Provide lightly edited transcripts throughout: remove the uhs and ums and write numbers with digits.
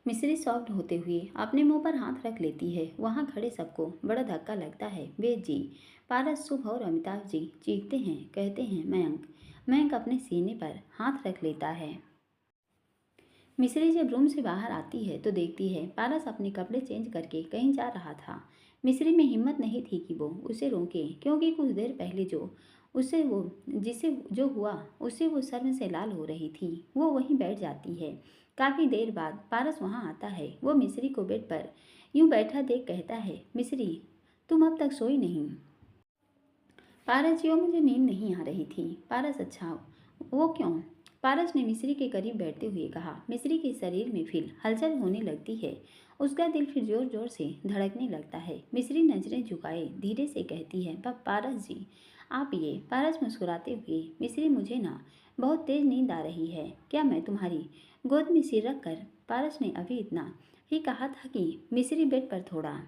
मिश्री सॉफ्ट होते हुए अपने मुंह पर हाथ रख लेती है। वहां खड़े सबको बड़ा धक्का लगता है। वेद जी, पारस, शुभ और अमिताभ जी चीखते हैं, कहते हैं मयंक। मयंक अपने सीने पर हाथ रख लेता है। मिश्री जब रूम से बाहर आती है तो देखती है पारस अपने कपड़े चेंज करके कहीं जा रहा था। मिश्री में हिम्मत नहीं थी कि वो उसे रोके, क्योंकि कुछ देर पहले जो हुआ उससे वो शर्म से लाल हो रही थी। वो वहीं बैठ जाती है। काफ़ी देर बाद पारस वहाँ आता है। वो मिश्री को बेड पर यूं बैठा देख कहता है, मिश्री, तुम अब तक सोई नहीं? पारस जी, मुझे नींद नहीं आ रही थी। पारस, अच्छा, वो क्यों? पारस ने मिश्री के करीब बैठते हुए कहा। मिश्री के शरीर में फिर हलचल होने लगती है। उसका दिल फिर जोर जोर से धड़कने लगता है। मिश्री नजरें झुकाए धीरे से कहती है, पारस जी, आप ये। पारस मुस्कुराते हुए, मिश्री, मुझे ना बहुत तेज नींद आ रही है। क्या मैं तुम्हारी गोद में सिर रख कर? पारस ने अभी इतना ही कहा था कि मिश्री बेड पर थोड़ा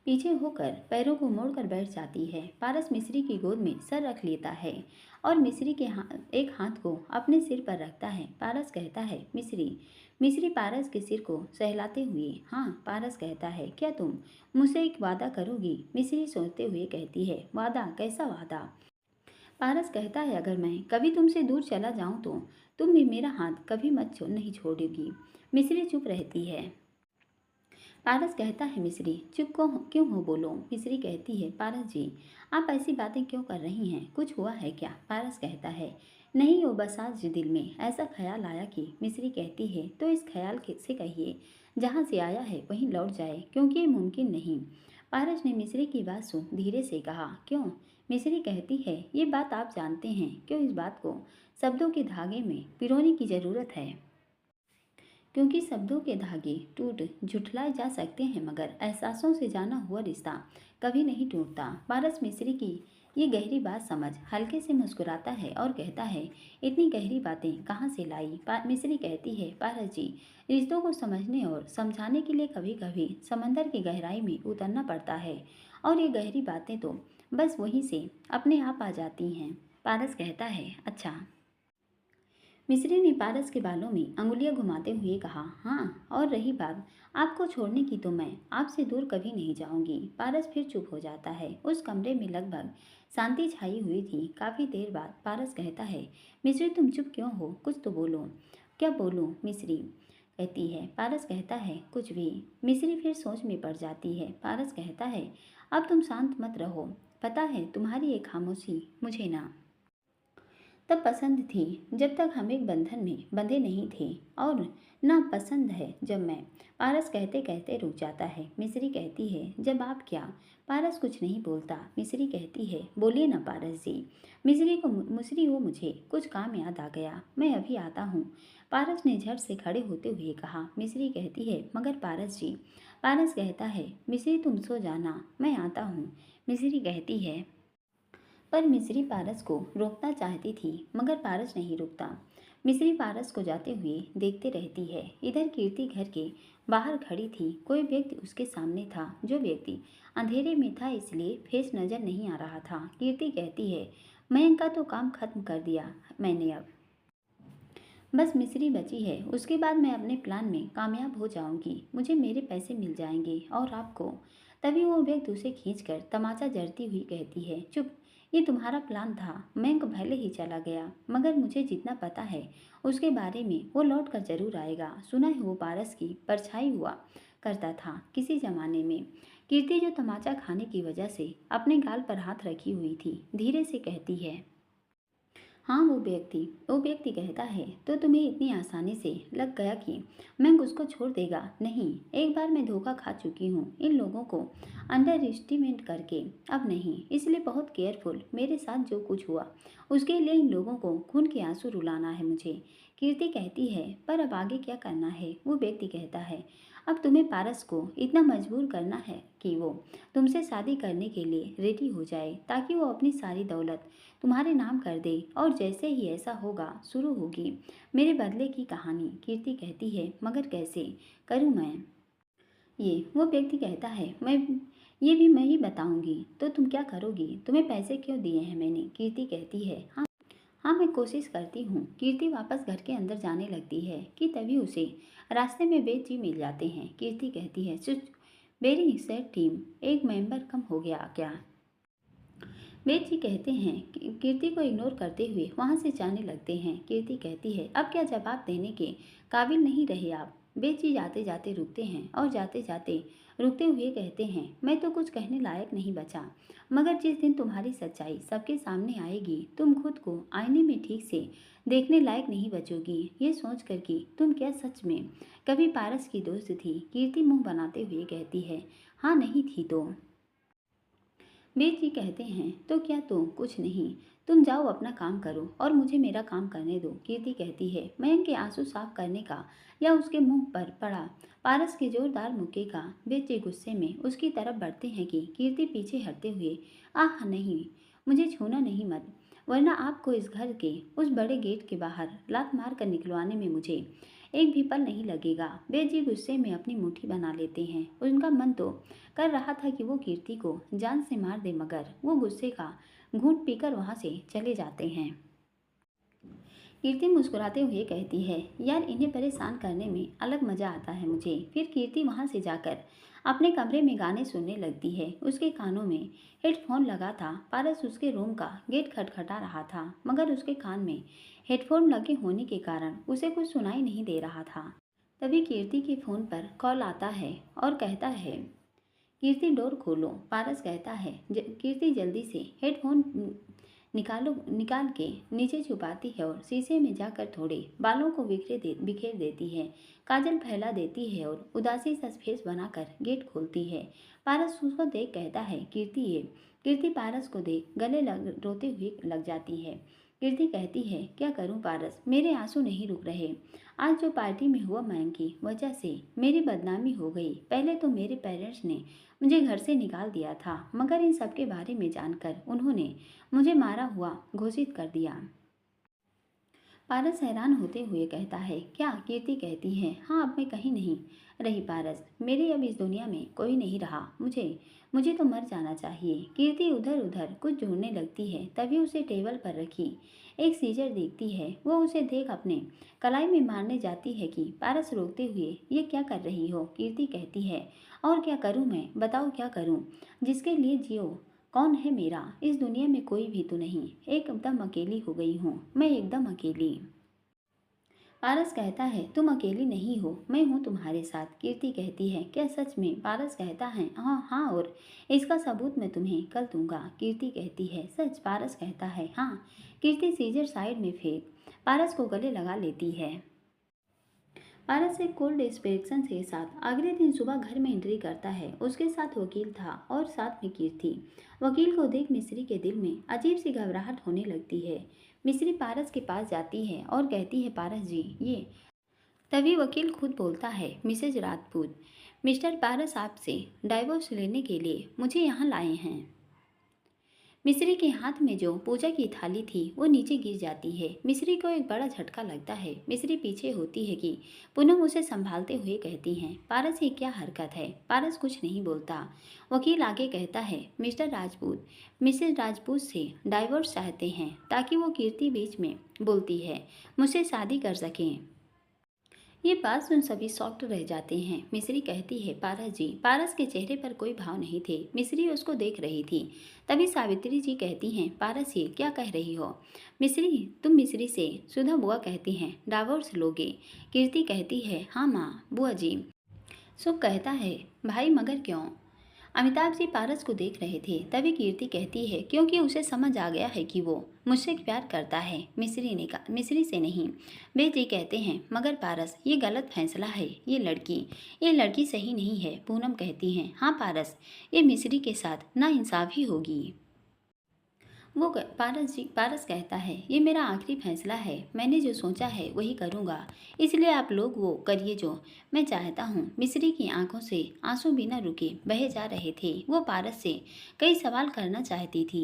पीछे होकर पैरों को मोड़कर बैठ जाती है। पारस मिश्री की गोद में सर रख लेता है और मिश्री के एक हाथ को अपने सिर पर रखता है। पारस कहता है, मिश्री। मिश्री पारस के सिर को सहलाते हुए हाँ। पारस कहता है, क्या तुम मुझसे एक वादा करोगी? मिश्री सोचते हुए कहती है, वादा? कैसा वादा? पारस कहता है, अगर मैं कभी तुमसे दूर चला जाऊं तो तुम भी मेरा हाथ कभी नहीं छोड़ोगी। मिश्री चुप रहती है। पारस कहता है, मिश्री चुप को क्यों हो, बोलो। मिश्री कहती है, पारस जी, आप ऐसी बातें क्यों कर रही हैं? कुछ हुआ है क्या? पारस कहता है, नहीं, वो बस आज दिल में ऐसा ख्याल आया कि। मिश्री कहती है, तो इस ख्याल से कहिए जहाँ से आया है वहीं लौट जाए, क्योंकि ये मुमकिन नहीं। पारस ने मिश्री की बात सुन धीरे से कहा, क्यों? मिश्री कहती है, ये बात आप जानते हैं क्यों? इस बात को शब्दों के धागे में पिरोने की ज़रूरत है, क्योंकि शब्दों के धागे टूट झुठलाए जा सकते हैं, मगर एहसासों से जाना हुआ रिश्ता कभी नहीं टूटता। पारस मिश्री की ये गहरी बात समझ हल्के से मुस्कुराता है और कहता है, इतनी गहरी बातें कहाँ से लाई? मिश्री कहती है, पारस जी, रिश्तों को समझने और समझाने के लिए कभी कभी समंदर की गहराई में उतरना पड़ता है, और ये गहरी बातें तो बस वहीं से अपने आप आ जाती हैं। पारस कहता है, अच्छा। मिस्री ने पारस के बालों में अंगुलियां घुमाते हुए कहा, हाँ, और रही बात आपको छोड़ने की, तो मैं आपसे दूर कभी नहीं जाऊंगी। पारस फिर चुप हो जाता है। उस कमरे में लगभग शांति छाई हुई थी। काफ़ी देर बाद पारस कहता है, मिस्री, तुम चुप क्यों हो? कुछ तो बोलो। क्या बोलूं? मिस्री कहती है। पारस कहता है, कुछ भी। मिस्री फिर सोच में पड़ जाती है। पारस कहता है, अब तुम शांत मत रहो। पता है, तुम्हारी एक खामोशी मुझे ना तब पसंद थी जब तक हम एक बंधन में बंधे नहीं थे, और ना पसंद है जब मैं। पारस कहते कहते रुक जाता है। मिश्री कहती है, जब आप क्या? पारस कुछ नहीं बोलता। मिश्री कहती है, बोलिए ना पारस जी। मिश्री को मुझे कुछ काम याद आ गया, मैं अभी आता हूँ। पारस ने झट से खड़े होते हुए कहा। मिश्री कहती है, मगर पारस जी। पारस कहता है, मिश्री तुम सो जाना, मैं आता हूँ। मिश्री कहती है, पर मिस्री पारस को रोकना चाहती थी, मगर पारस नहीं रुकता। मिस्री पारस को जाते हुए देखते रहती है। इधर कीर्ति घर के बाहर खड़ी थी। कोई व्यक्ति उसके सामने था। जो व्यक्ति अंधेरे में था, इसलिए फेस नजर नहीं आ रहा था। कीर्ति कहती है, मयंक का तो काम खत्म कर दिया मैंने, अब बस मिस्री बची है। उसके बाद मैं अपने प्लान में कामयाब हो जाऊंगी। मुझे मेरे पैसे मिल जाएंगे, और आपको। तभी वो व्यक्ति उसे खींचकर तमाचा जड़ती हुई कहती है, चुप, ये तुम्हारा प्लान था। मयंक भले ही चला गया, मगर मुझे जितना पता है उसके बारे में, वो लौट कर जरूर आएगा। सुना है वो पारस की परछाई हुआ करता था किसी जमाने में। कीर्ति, जो तमाचा खाने की वजह से अपने गाल पर हाथ रखी हुई थी, धीरे से कहती है, हाँ, वो व्यक्ति कहता है, तो तुम्हें इतनी आसानी से लग गया कि मैं उसको छोड़ देगा? नहीं, एक बार मैं धोखा खा चुकी हूँ इन लोगों को अंडर एस्टिमेट करके। अब नहीं, इसलिए बहुत केयरफुल। मेरे साथ जो कुछ हुआ उसके लिए इन लोगों को खून के आंसू रुलाना है मुझे। कीर्ति कहती है, पर अब आगे क्या करना है? वो व्यक्ति कहता है, अब तुम्हें पारस को इतना मजबूर करना है कि वो तुमसे शादी करने के लिए रेडी हो जाए, ताकि वो अपनी सारी दौलत तुम्हारे नाम कर दे, और जैसे ही ऐसा होगा शुरू होगी मेरे बदले की कहानी। कीर्ति कहती है, मगर कैसे करूं मैं ये? वो व्यक्ति कहता है, मैं ही बताऊंगी। तो तुम क्या करोगी? तुम्हें पैसे क्यों दिए हैं मैंने? कीर्ति कहती है, हाँ, हाँ, मैं कोशिश करती हूँ। कीर्ति वापस घर के अंदर जाने लगती है कि तभी उसे रास्ते में बेच जी मिल जाते हैं। कीर्ति कहती है, सुच वेरी सैड टीम, एक मेंबर कम हो गया क्या? वेद जी कहते हैं कि कीर्ति को इग्नोर करते हुए वहां से जाने लगते हैं। कीर्ति कहती है, अब क्या जवाब देने के काबिल नहीं रहे आप? वेद जी जाते जाते रुकते हैं और जाते जाते रुकते हुए कहते हैं, मैं तो कुछ कहने लायक नहीं बचा, मगर जिस दिन तुम्हारी सच्चाई सबके सामने आएगी तुम खुद को आईने में ठीक से देखने लायक नहीं बचोगी। ये सोच कर कि तुम क्या सच में कभी पारस की दोस्त थी? कीर्ति मुंह बनाते हुए कहती है, हाँ नहीं थी तो। वेद जी कहते हैं, तो क्या तुम कुछ नहीं, तुम जाओ अपना काम करो और मुझे मेरा काम करने दो। कीर्ति कहती है, मयंक के आंसू साफ करने का या उसके मुंह पर पड़ा पारस के जोरदार मुक्के का। वेद जी गुस्से में उसकी तरफ बढ़ते हैं कि कीर्ति पीछे हटते हुए, आह नहीं, मुझे छूना नहीं मत, वरना आपको इस घर के उस बड़े गेट के बाहर लात मार कर निकलवाने में मुझे एक भी पल नहीं लगेगा। वेद जी गुस्से में अपनी मुट्ठी बना लेते हैं। उनका मन तो कर रहा था कि वो कीर्ति को जान से मार दे, मगर वो गुस्से का घूंट पीकर वहां से चले जाते हैं। कीर्ति मुस्कुराते हुए कहती है, यार इन्हें परेशान करने में अलग मजा आता है मुझे। फिर कीर्ति वहां से जाकर अपने कमरे में गाने सुनने लगती है। उसके कानों में हेडफोन लगा था। पारस उसके रूम का गेट खटखटा रहा था, मगर उसके कान में हेडफोन लगे होने के कारण उसे कुछ सुनाई नहीं दे रहा था। तभी कीर्ति के फोन पर कॉल आता है और कहता है, कीर्ति डोर खोलो। पारस कहता है, कीर्ति जल्दी से हेडफोन निकाल के नीचे छुपाती है और शीशे में जाकर थोड़े बालों को बिखेर देती है, काजल फैला देती है और उदासी सा फेस बनाकर गेट खोलती है। पारस उसको देख कहता है, कीर्ति है। कीर्ति पारस को देख गले रोते हुए लग जाती है। कीर्ति कहती है, क्या करूं पारस, मेरे आंसू नहीं रुक रहे। आज जो पार्टी में हुआ मयंक की वजह से मेरी बदनामी हो गई। पहले तो मेरे पेरेंट्स ने मुझे घर से निकाल दिया था, मगर इन सब के बारे में जानकर उन्होंने मुझे मारा हुआ घोषित कर दिया। पारस हैरान होते हुए कहता है, क्या? कीर्ति कहती है, हाँ अब मैं कहीं नहीं रही पारस, मेरे अब इस दुनिया में कोई नहीं रहा। मुझे मुझे तो मर जाना चाहिए। कीर्ति उधर उधर कुछ ढूंढने लगती है। तभी उसे टेबल पर रखी एक सीजर देखती है। वो उसे देख अपने कलाई में मारने जाती है कि पारस रोकते हुए, ये क्या कर रही हो? कीर्ति कहती है, और क्या करूँ मैं, बताओ क्या करूँ? जिसके लिए जियो, कौन है मेरा? इस दुनिया में कोई भी तो नहीं, एकदम अकेली हो गई हूँ मैं, एकदम अकेली। पारस कहता है, तुम अकेली नहीं हो, मैं हूँ तुम्हारे साथ। कीर्ति कहती है, क्या सच में? पारस कहता है, हाँ हाँ, और इसका सबूत मैं तुम्हें कल दूंगा। कीर्ति कहती है, सच? पारस कहता है, हाँ। कीर्ति सीजर साइड में फेंक पारस को गले लगा लेती है। पारस एक कोल्ड एक्सप्रेशन के साथ अगले दिन सुबह घर में एंट्री करता है। उसके साथ वकील था और साथ में कीर्ति। वकील को देख मिस्री के दिल में अजीब सी घबराहट होने लगती है। मिस्री पारस के पास जाती है और कहती है, पारस जी ये। तभी वकील खुद बोलता है, मिसेज राजपूत, मिस्टर पारस आपसे डाइवोर्स लेने के लिए मुझे यहाँ लाए हैं। मिस्री के हाथ में जो पूजा की थाली थी वो नीचे गिर जाती है। मिस्री को एक बड़ा झटका लगता है। मिस्री पीछे होती है कि पूनम उसे संभालते हुए कहती हैं, पारस ये क्या हरकत है? पारस कुछ नहीं बोलता। वकील आगे कहता है, मिस्टर राजपूत मिसेज राजपूत से डाइवोर्स चाहते हैं ताकि वो कीर्ति बीच में बोलती है मुझसे शादी कर सकें। ये बात सुन सभी शॉक्ड रह जाते हैं। मिस्री कहती है, पारस जी। पारस के चेहरे पर कोई भाव नहीं थे। मिस्री उसको देख रही थी। तभी सावित्री जी कहती हैं, पारस ये क्या कह रही हो? मिस्री, तुम मिस्री से सुधा बुआ कहती हैं डाइवोर्स लोगे? कीर्ति कहती है, हाँ माँ बुआ जी। सुख कहता है, भाई मगर क्यों? अमिताभ जी पारस को देख रहे थे। तभी कीर्ति कहती है, क्योंकि उसे समझ आ गया है कि वो मुझसे प्यार करता है, मिस्री से नहीं। वे जी कहते हैं, मगर पारस ये गलत फैसला है। ये लड़की सही नहीं है। पूनम कहती हैं, हाँ पारस, ये मिस्री के साथ नाइंसाफी होगी। पारस कहता है, ये मेरा आखिरी फैसला है। मैंने जो सोचा है वही करूँगा, इसलिए आप लोग वो करिए जो मैं चाहता हूँ। मिस्री की आंखों से आंसू बिना रुके बहे जा रहे थे। वो पारस से कई सवाल करना चाहती थी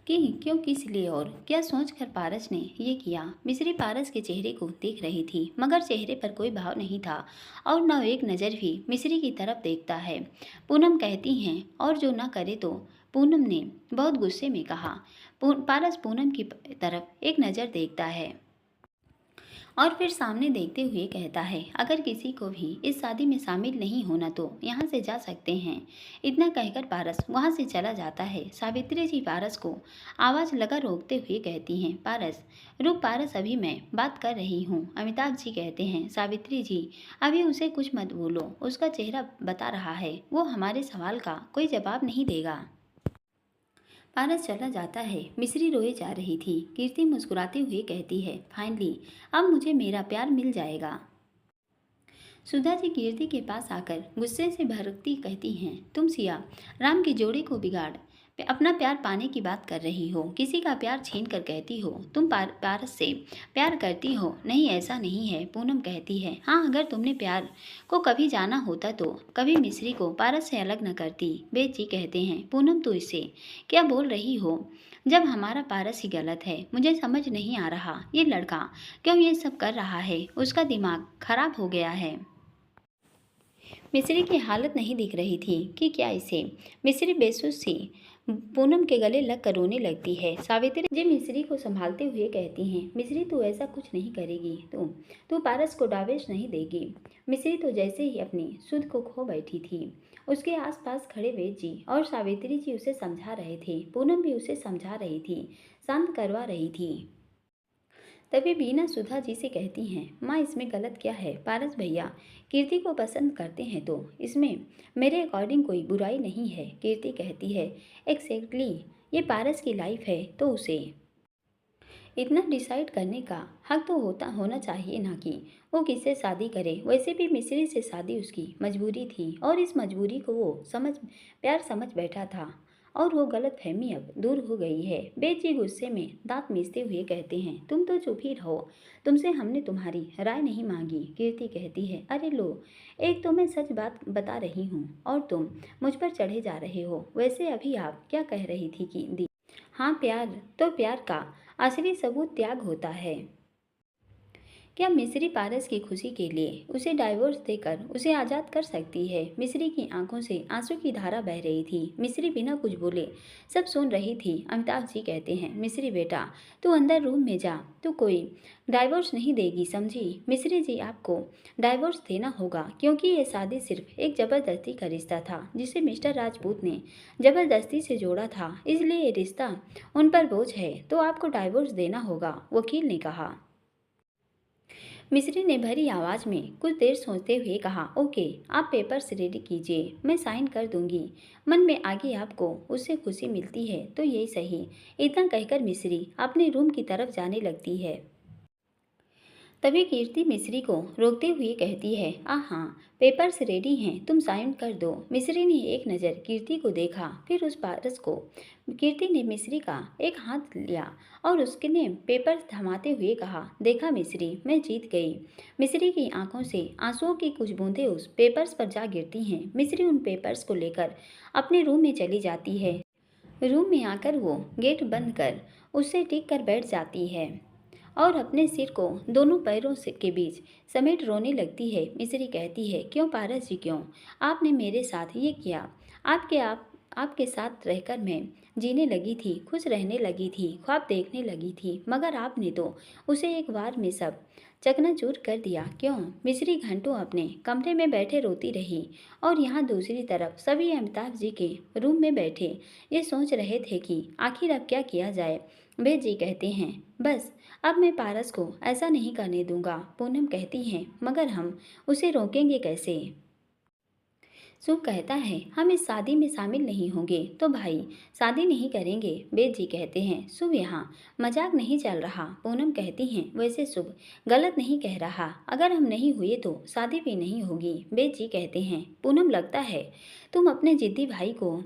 कि क्यों, किस लिए और क्या सोचकर पारस ने ये किया। मिस्री पारस के चेहरे को देख रही थी, मगर चेहरे पर कोई भाव नहीं था और न एक नज़र भी मिस्री की तरफ देखता है। पूनम कहती हैं, और जो न करे तो। पूनम ने बहुत गुस्से में कहा। पारस पूनम की तरफ एक नज़र देखता है और फिर सामने देखते हुए कहता है, अगर किसी को भी इस शादी में शामिल नहीं होना तो यहाँ से जा सकते हैं। इतना कहकर पारस वहाँ से चला जाता है। सावित्री जी पारस को आवाज़ लगा रोकते हुए कहती हैं, पारस रुक पारस, अभी मैं बात कर रही हूँ। अमिताभ जी कहते हैं, सावित्री जी अभी उसे कुछ मत बोलो, उसका चेहरा बता रहा है, वो हमारे सवाल का कोई जवाब नहीं देगा। पारस चला जाता है। मिश्री रोए जा रही थी। कीर्ति मुस्कुराते हुए कहती है, फाइनली अब मुझे मेरा प्यार मिल जाएगा। सुधा जी कीर्ति के पास आकर गुस्से से भड़कती कहती हैं, तुम सिया राम के जोड़े को बिगाड़ अपना प्यार पाने की बात कर रही हो, किसी का प्यार छीन कर कहती हो तुम पारस से प्यार करती हो। नहीं, ऐसा नहीं है। पूनम कहती है, हाँ अगर तुमने प्यार को कभी जाना होता तो कभी मिश्री को पारस से अलग न करती। वेद जी कहते हैं, पूनम तो इससे क्या बोल रही हो जब हमारा पारस ही गलत है। मुझे समझ नहीं आ रहा ये लड़का क्यों ये सब कर रहा है, उसका दिमाग खराब हो गया है। मिश्री की हालत नहीं दिख रही थी कि क्या इसे। मिश्री बेसुध सी पूनम के गले लग कर रोने लगती है। सावित्री जी मिश्री को संभालते हुए कहती हैं, मिश्री तू ऐसा कुछ नहीं करेगी, तू पारस को डावेश नहीं देगी। मिश्री तो जैसे ही अपनी सुध को खो बैठी थी। उसके आसपास खड़े वेद जी और सावित्री जी उसे समझा रहे थे। पूनम भी उसे समझा रही थी, शांत करवा रही थी। तभी बीना सुधा जी से कहती हैं, माँ इसमें गलत क्या है। पारस भैया कीर्ति को पसंद करते हैं तो इसमें मेरे अकॉर्डिंग कोई बुराई नहीं है। कीर्ति कहती है, एक्जैक्टली ये पारस की लाइफ है तो उसे इतना डिसाइड करने का हक तो होना चाहिए ना कि वो किससे शादी करे। वैसे भी मिश्री से शादी उसकी मजबूरी थी और इस मजबूरी को वो प्यार समझ बैठा था और वो गलत फहमी अब दूर हो गई है। बेद जी गुस्से में दांत मीचते हुए कहते हैं, तुम तो चुप ही रहो, तुमसे हमने तुम्हारी राय नहीं मांगी। कीर्ति कहती है, अरे लो, एक तो मैं सच बात बता रही हूँ और तुम मुझ पर चढ़े जा रहे हो। वैसे अभी आप क्या कह रही थी कि दी? हाँ, प्यार तो प्यार का असली सबूत त्याग होता है। क्या मिश्री पारस की खुशी के लिए उसे डाइवोर्स देकर उसे आज़ाद कर सकती है? मिश्री की आंखों से आंसू की धारा बह रही थी। मिश्री बिना कुछ बोले सब सुन रही थी। अमिताभ जी कहते हैं, मिश्री बेटा तू अंदर रूम में जा, तू कोई डाइवोर्स नहीं देगी, समझी? मिश्री जी आपको डाइवोर्स देना होगा क्योंकि ये शादी सिर्फ एक ज़बरदस्ती का रिश्ता था जिसे मिस्टर राजपूत ने ज़बरदस्ती से जोड़ा था, इसलिए ये रिश्ता उन पर बोझ है तो आपको डाइवोर्स देना होगा, वकील ने कहा। मिश्री ने भरी आवाज़ में कुछ देर सोचते हुए कहा, ओके आप पेपर्स रेडी कीजिए, मैं साइन कर दूंगी। मन में आगे आपको उससे खुशी मिलती है तो यही सही। इतना कहकर मिश्री अपने रूम की तरफ जाने लगती है। तभी कीर्ति मिश्री को रोकते हुए कहती है, हाँ पेपर्स रेडी हैं, तुम साइन कर दो। मिश्री ने एक नज़र कीर्ति को देखा, फिर उस पारस को। कीर्ति ने मिश्री का एक हाथ लिया और उसने पेपर्स थमाते हुए कहा, देखा मिश्री, मैं जीत गई। मिश्री की आंखों से आंसुओं की कुछ बूंदें उस पेपर्स पर जा गिरती हैं। मिश्री उन पेपर्स को लेकर अपने रूम में चली जाती है। रूम में आकर वो गेट बंद कर उससे टिक कर बैठ जाती है और अपने सिर को दोनों पैरों से के बीच समेट रोने लगती है। मिश्री कहती है, क्यों पारस जी, क्यों आपने मेरे साथ ये किया? आपके साथ रहकर मैं जीने लगी थी, खुश रहने लगी थी, ख्वाब देखने लगी थी, मगर आपने तो उसे एक बार में सब चकनाचूर कर दिया। क्यों? मिश्री घंटों अपने कमरे में बैठे रोती रही और यहाँ दूसरी तरफ सभी अमिताभ जी के रूम में बैठे ये सोच रहे थे कि आखिर अब क्या किया जाए। वेद जी कहते हैं, बस अब मैं पारस को ऐसा नहीं करने दूंगा। पूनम कहती हैं, मगर हम उसे रोकेंगे कैसे? शुभ कहता है, हम इस शादी में शामिल नहीं होंगे तो भाई शादी नहीं करेंगे। वेद जी कहते हैं, शुभ यहाँ मजाक नहीं चल रहा। पूनम कहती हैं, वैसे शुभ गलत नहीं कह रहा, अगर हम नहीं हुए तो शादी भी नहीं होगी। वेद जी कहते हैं, पूनम लगता है तुम अपने जिद्दी भाई को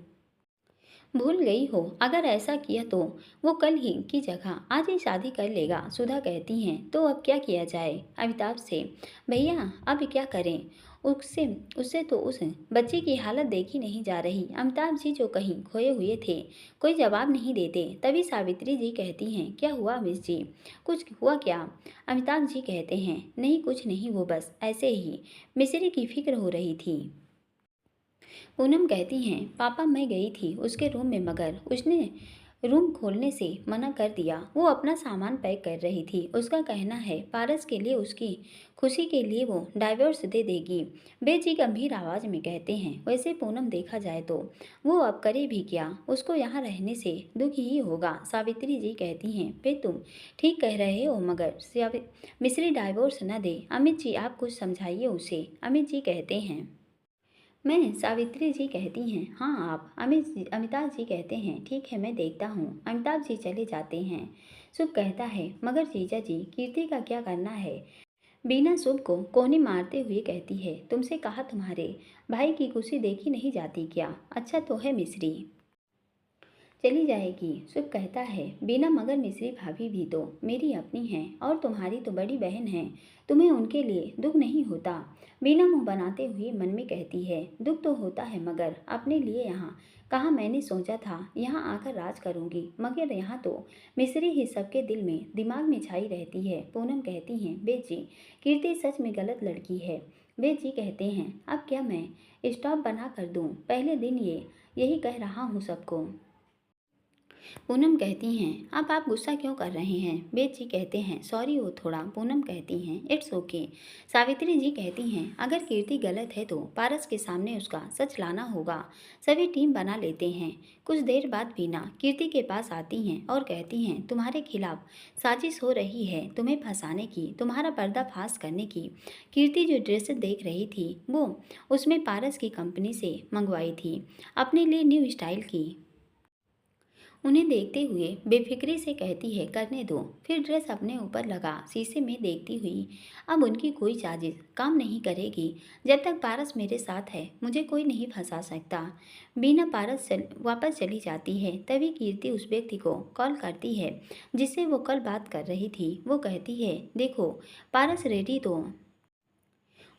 भूल गई हो, अगर ऐसा किया तो वो कल ही की जगह आज ही शादी कर लेगा। सुधा कहती हैं, तो अब क्या किया जाए? अमिताभ से, भैया अब क्या करें? उससे उससे तो उस बच्चे की हालत देखी नहीं जा रही। अमिताभ जी जो कहीं खोए हुए थे, कोई जवाब नहीं देते। तभी सावित्री जी कहती हैं, क्या हुआ मिस जी, कुछ हुआ क्या? अमिताभ जी कहते हैं, नहीं कुछ नहीं, वो बस ऐसे ही मिश्री की फिक्र हो रही थी। पूनम कहती हैं, पापा मैं गई थी उसके रूम में मगर उसने रूम खोलने से मना कर दिया। वो अपना सामान पैक कर रही थी। उसका कहना है पारस के लिए, उसकी खुशी के लिए वो डाइवोर्स दे देगी। बेजी गंभीर आवाज में कहते हैं। वैसे पूनम देखा जाए तो वो अब करे भी क्या, उसको यहाँ रहने से दुख ही होगा। सावित्री जी कहती हैं बे तुम ठीक कह रहे हो, मगर मिश्री डाइवोर्स न दे। अमित जी आप कुछ समझाइए उसे। अमित जी कहते हैं मैं। सावित्री जी कहती हैं हाँ आप। अमिताभ जी कहते हैं ठीक है मैं देखता हूँ। अमिताभ जी चले जाते हैं। शुभ कहता है मगर जीजा जी कीर्ति का क्या करना है। बीना शुभ को कोहनी मारते हुए कहती है तुमसे कहा तुम्हारे भाई की खुशी देखी नहीं जाती क्या। अच्छा तो है मिश्री चली जाएगी। शुभ कहता है बीना मगर मिश्री भाभी भी तो मेरी अपनी हैं और तुम्हारी तो बड़ी बहन है, तुम्हें उनके लिए दुख नहीं होता। बीना मुंह बनाते हुए मन में कहती है दुख तो होता है मगर अपने लिए। यहाँ कहाँ मैंने सोचा था यहाँ आकर राज करूँगी, मगर यहाँ तो मिश्री ही सबके दिल में दिमाग में छाई रहती है। पूनम कहती हैं बेद जी कीर्ति सच में गलत लड़की है। बेद जी कहते हैं अब क्या मैं स्टॉप बना कर दूँ, पहले दिन यही कह रहा हूँ सबको। पूनम कहती हैं अब आप गुस्सा क्यों कर रहे हैं। बेद जी कहते हैं सॉरी वो थोड़ा। पूनम कहती हैं इट्स ओके। सावित्री जी कहती हैं अगर कीर्ति गलत है तो पारस के सामने उसका सच लाना होगा। सभी टीम बना लेते हैं। कुछ देर बाद बीना कीर्ति के पास आती हैं और कहती हैं तुम्हारे खिलाफ साजिश हो रही है, तुम्हें फंसाने की, तुम्हारा पर्दाफाश करने की। कीर्ति जो ड्रेस देख रही थी वो उसमें पारस की कंपनी से मंगवाई थी, अपने लिए न्यू स्टाइल की। उन्हें देखते हुए बेफिक्री से कहती है करने दो। फिर ड्रेस अपने ऊपर लगा शीशे में देखती हुई अब उनकी कोई साजिश काम नहीं करेगी। जब तक पारस मेरे साथ है मुझे कोई नहीं फंसा सकता। बिना वापस चली जाती है तभी कीर्ति उस व्यक्ति को कॉल करती है जिससे वो कल बात कर रही थी। वो कहती है देखो पारस रेडी तो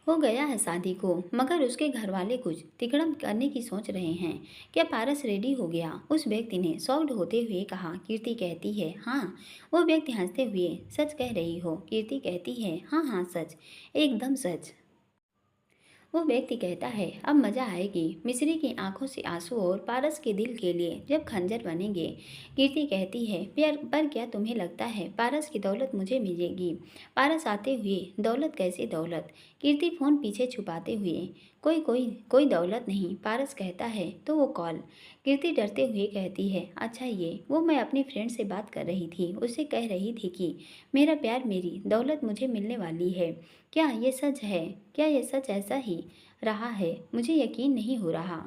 हो गया है शादी को, मगर उसके घर वाले कुछ तिकड़म करने की सोच रहे हैं। क्या पारस रेडी हो गया, उस व्यक्ति ने शॉक्ड होते हुए कहा। कीर्ति कहती है हाँ। वो व्यक्ति हंसते हुए सच कह रही हो। कीर्ति कहती है हाँ हाँ सच, एकदम सच। वो व्यक्ति कहता है अब मजा आएगी। मिश्री की आंखों से आंसू और पारस के दिल के लिए जब खंजर बनेंगे। कीर्ति कहती है पर क्या तुम्हें लगता है पारस की दौलत मुझे मिलेगी। पारस आते हुए दौलत कैसी दौलत। कीर्ति फोन पीछे छुपाते हुए कोई दौलत नहीं। पारस कहता है तो वो कॉल। कीर्ति डरते हुए कहती है अच्छा ये वो मैं अपनी फ्रेंड से बात कर रही थी, उससे कह रही थी कि मेरा प्यार मेरी दौलत मुझे मिलने वाली है। क्या ये सच है, क्या ये सच ऐसा ही रहा है, मुझे यकीन नहीं हो रहा।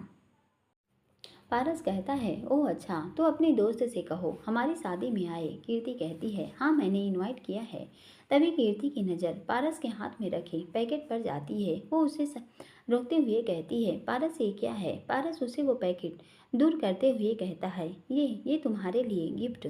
पारस कहता है ओह अच्छा तो अपनी दोस्त से कहो हमारी शादी में आए। कीर्ति कहती है हाँ मैंने इनवाइट किया है। तभी कीर्ति की नज़र पारस के हाथ में रखे पैकेट पर जाती है। वो उसे रोकते हुए कहती है पारस ये क्या है। पारस उसे वो पैकेट दूर करते हुए कहता है ये तुम्हारे लिए गिफ्ट।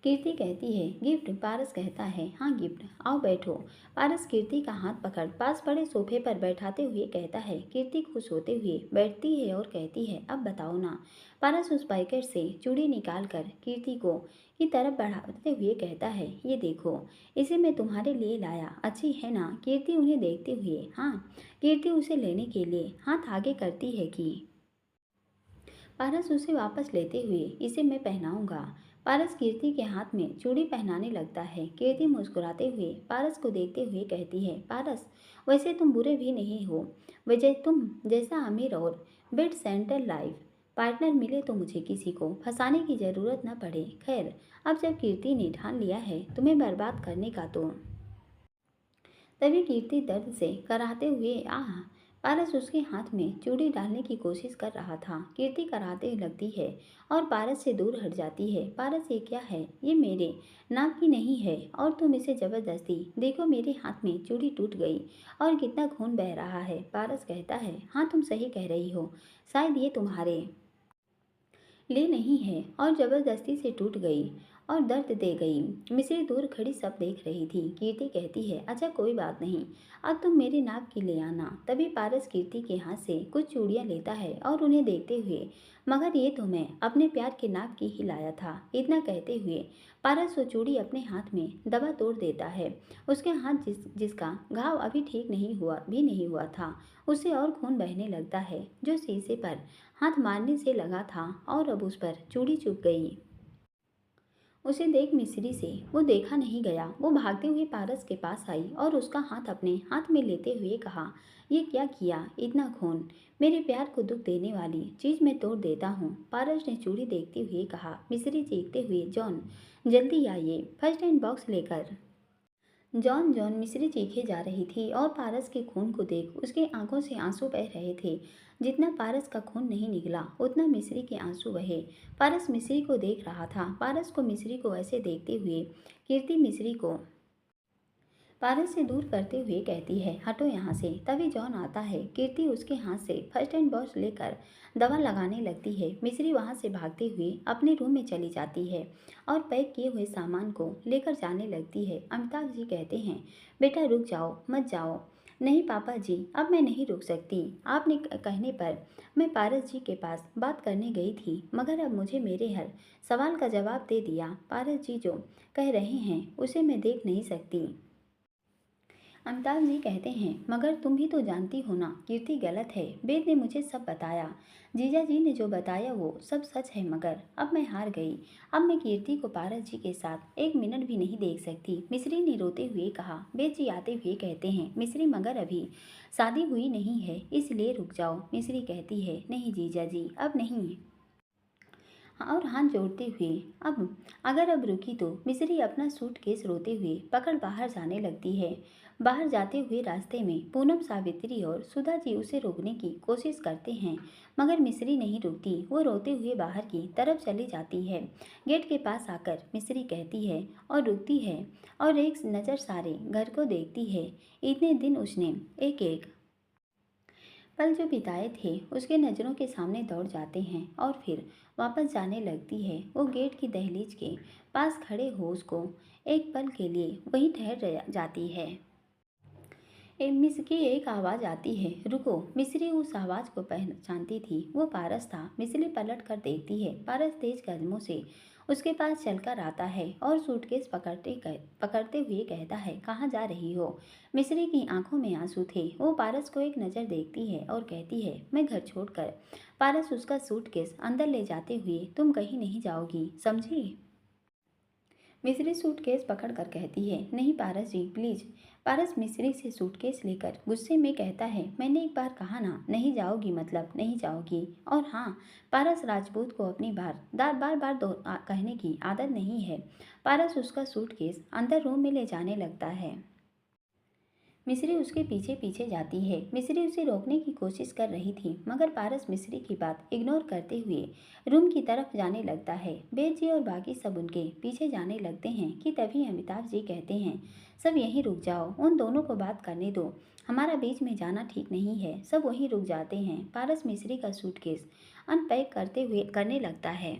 कीर्ति कहती है गिफ्ट। पारस कहता है हाँ गिफ्ट, आओ बैठो। पारस कीर्ति का हाथ पकड़ पास पड़े सोफे पर बैठाते हुए कहता है। कीर्ति खुश होते हुए बैठती है और कहती है अब बताओ ना। पारस उस पैकेट से चूड़ी निकाल कर कीर्ति को की तरफ बढ़ाते हुए कहता है ये देखो, इसे मैं तुम्हारे लिए लाया, अच्छी है ना। कीर्ति उन्हें देखते हुए हाँ। कीर्ति उसे लेने के लिए हाथ आगे करती है कि पारस उसे वापस लेते हुए इसे मैं पहनाऊंगा। पारस कीर्ति के हाथ में चूड़ी पहनाने लगता है। कीर्ति मुस्कुराते हुए पारस को देखते हुए कहती है पारस वैसे तुम बुरे भी नहीं हो, वजह तुम जैसा अमीर और बेड सेंटर लाइफ पार्टनर मिले तो मुझे किसी को फंसाने की ज़रूरत न पड़े। खैर अब जब कीर्ति ने ठान लिया है तुम्हें बर्बाद करने का तो। तभी कीर्ति दर्द से कराहते हुए आह। पारस उसके हाथ में चूड़ी डालने की कोशिश कर रहा था। कीर्ति कराहते लगती है और पारस से दूर हट जाती है। पारस ये क्या है, ये मेरे नाम की नहीं है और तुम इसे जबरदस्ती। देखो मेरे हाथ में चूड़ी टूट गई और कितना खून बह रहा है। पारस कहता है हाँ तुम सही कह रही हो, शायद ये तुम्हारे ले नहीं है और ज़बरदस्ती से टूट गई और दर्द दे गई। मिश्री दूर खड़ी सब देख रही थी। कीर्ति कहती है, अच्छा कोई बात नहीं, अब तुम मेरे नाप की ले आना। तभी पारस कीर्ति के हाथ से कुछ चूड़ियाँ लेता है और उन्हें देखते हुए, मगर ये तो मैं अपने प्यार के नाप की ही लाया था। इतना कहते हुए पारस वो चूड़ी अपने हाथ में दबा तोड़ देता है। उसके हाथ जिसका घाव अभी ठीक नहीं हुआ था, उससे और खून बहने लगता है, जो शीशे पर हाथ मारने से लगा था और अब उस पर चूड़ी चुभ गई। उसे देख मिस्री से वो देखा नहीं गया। वो भागते हुए पारस के पास आई और उसका हाथ अपने हाथ में लेते हुए कहा, ये क्या किया? इतना खून! मेरे प्यार को दुख देने वाली चीज मैं तोड़ देता हूँ। पारस ने चूड़ी देखते हुए कहा। मिस्री चीखते हुए, जॉन जल्दी आइए, फर्स्ट एड बॉक्स लेकर। जॉन जॉन मिस्री चीखे जा रही थी और पारस के खून को देख उसकी आंखों से आंसू बह रहे थे। जितना पारस का खून नहीं निकला, उतना मिस्री के आंसू बहे। पारस मिस्री को देख रहा था। पारस को मिस्री को ऐसे देखते हुए कीर्ति मिस्री को पारस से दूर करते हुए कहती है, हटो यहाँ से। तभी जॉन आता है। कीर्ति उसके हाथ से फर्स्ट एड बॉक्स लेकर दवा लगाने लगती है। मिस्री वहाँ से भागते हुए अपने रूम में चली जाती है और पैक किए हुए सामान को लेकर जाने लगती है। अमिताभ जी कहते हैं, बेटा रुक जाओ, मत जाओ। नहीं पापा जी, अब मैं नहीं रुक सकती। आपने कहने पर मैं पारस जी के पास बात करने गई थी, मगर अब मुझे मेरे हर सवाल का जवाब दे दिया। पारस जी जो कह रहे हैं उसे मैं देख नहीं सकती। अमिताभ जी कहते हैं, मगर तुम भी तो जानती हो ना, कीर्ति गलत है। वेद ने मुझे सब बताया। जीजा जी ने जो बताया वो सब सच है, मगर अब मैं हार गई। अब मैं कीर्ति को पारस जी के साथ एक मिनट भी नहीं देख सकती। मिस्री ने रोते हुए कहा। वेद जी आते हुए कहते हैं, मिस्री मगर अभी शादी हुई नहीं है, इसलिए रुक जाओ। मिस्री कहती है, नहीं जीजा जी, अब नहीं। और हाथ जोड़ते हुए अब रुकी तो मिस्री अपना सूटकेस रोते हुए पकड़ बाहर जाने लगती है। बाहर जाते हुए रास्ते में पूनम, सावित्री और सुधा जी उसे रोकने की कोशिश करते हैं, मगर मिस्री नहीं रुकती। वो रोते हुए बाहर की तरफ चली जाती है। गेट के पास आकर मिस्री कहती है और रुकती है और एक नज़र सारे घर को देखती है। इतने दिन उसने एक एक पल जो बिताए थे उसके नज़रों के सामने दौड़ जाते हैं और फिर वापस जाने लगती है। वो गेट की दहलीज के पास खड़े हो उसको एक पल के लिए वहीं ठहर जाती है। मिस की एक आवाज़ आती है, रुको। मिस्री उस आवाज़ को पहचानती थी। वो पारस था। मिस्री पलट कर देखती है। पारस तेज कदमों से उसके पास चलकर आता है और सूटकेस पकड़ते हुए कहता है, कहाँ जा रही हो? मिस्री की आंखों में आंसू थे। वो पारस को एक नज़र देखती है और कहती है, मैं घर छोड़कर। पारस उसका सूटकेस अंदर ले जाते हुए, तुम कहीं नहीं जाओगी, समझी? मिस्री सूटकेस पकड़कर कहती है, नहीं पारस जी, प्लीज। पारस मिस्री से सूटकेस लेकर गुस्से में कहता है, मैंने एक बार कहा ना, नहीं जाओगी मतलब नहीं जाओगी। और हाँ, पारस राजपूत को अपनी बार बार कहने की आदत नहीं है। पारस उसका सूटकेस अंदर रूम में ले जाने लगता है। मिस्री उसके पीछे पीछे जाती है। मिस्री उसे रोकने की कोशिश कर रही थी, मगर पारस मिस्री की बात इग्नोर करते हुए रूम की तरफ जाने लगता है। बेद जी और बाकी सब उनके पीछे जाने लगते हैं कि तभी अमिताभ जी कहते हैं, सब यहीं रुक जाओ, उन दोनों को बात करने दो, हमारा बीच में जाना ठीक नहीं है। सब वहीं रुक जाते हैं। पारस मिस्री का सूटकेस अनपैक करने लगता है।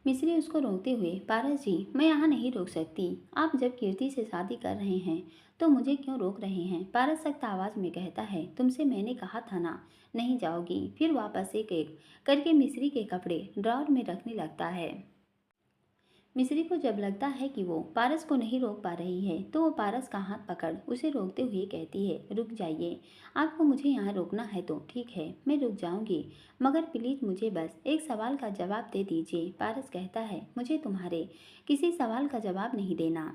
मिस्री उसको रोकते हुए, पारस जी, मैं यहाँ नहीं रोक सकती। आप जब कीर्ति से शादी कर रहे हैं तो मुझे क्यों रोक रहे हैं? पारस सख्त आवाज़ में कहता है, तुमसे मैंने कहा था ना, नहीं जाओगी। फिर वापस एक एक करके मिस्री के कपड़े ड्रॉर में रखने लगता है। मिस्री को जब लगता है कि वो पारस को नहीं रोक पा रही है, तो वो पारस का हाथ पकड़ उसे रोकते हुए कहती है, रुक जाइए। आपको मुझे यहाँ रोकना है तो ठीक है, मैं रुक जाऊंगी, मगर प्लीज़ मुझे बस एक सवाल का जवाब दे दीजिए। पारस कहता है, मुझे तुम्हारे किसी सवाल का जवाब नहीं देना।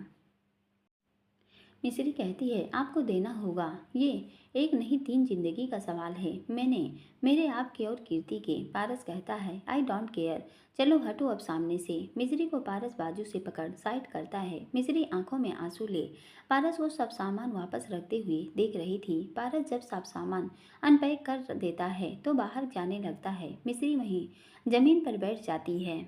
मिस्री कहती है, आपको देना होगा। ये एक नहीं, तीन जिंदगी का सवाल है। मेरे, आपके और कीर्ति के। पारस कहता है, आई डोंट केयर, चलो हटो अब सामने से। मिस्री को पारस बाजू से पकड़ साइड करता है। मिस्री आंखों में आंसू ले पारस को सब सामान वापस रखते हुए देख रही थी। पारस जब सब सामान अनपैक कर देता है तो बाहर जाने लगता है। मिस्री वहीं जमीन पर बैठ जाती है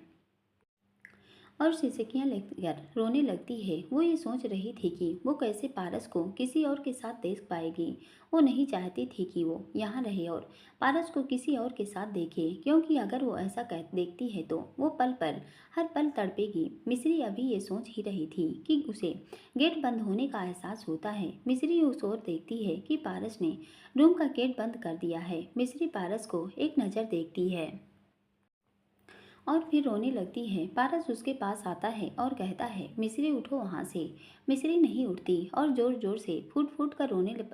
और सिसकियां लेकर रोने लगती है। वो ये सोच रही थी कि वो कैसे पारस को किसी और के साथ देख पाएगी। वो नहीं चाहती थी कि वो यहाँ रहे और पारस को किसी और के साथ देखे, क्योंकि अगर वो ऐसा देखती है तो वो पल पर हर पल तड़पेगी। मिस्री अभी ये सोच ही रही थी कि उसे गेट बंद होने का एहसास होता है। मिस्री उस ओर देखती है कि पारस ने रूम का गेट बंद कर दिया है। मिस्री पारस को एक नज़र देखती है और फिर रोने लगती है। पारस उसके पास आता है और कहता है, मिस्री उठो वहाँ से। मिस्री नहीं उठती और जोर जोर से फूट फूट कर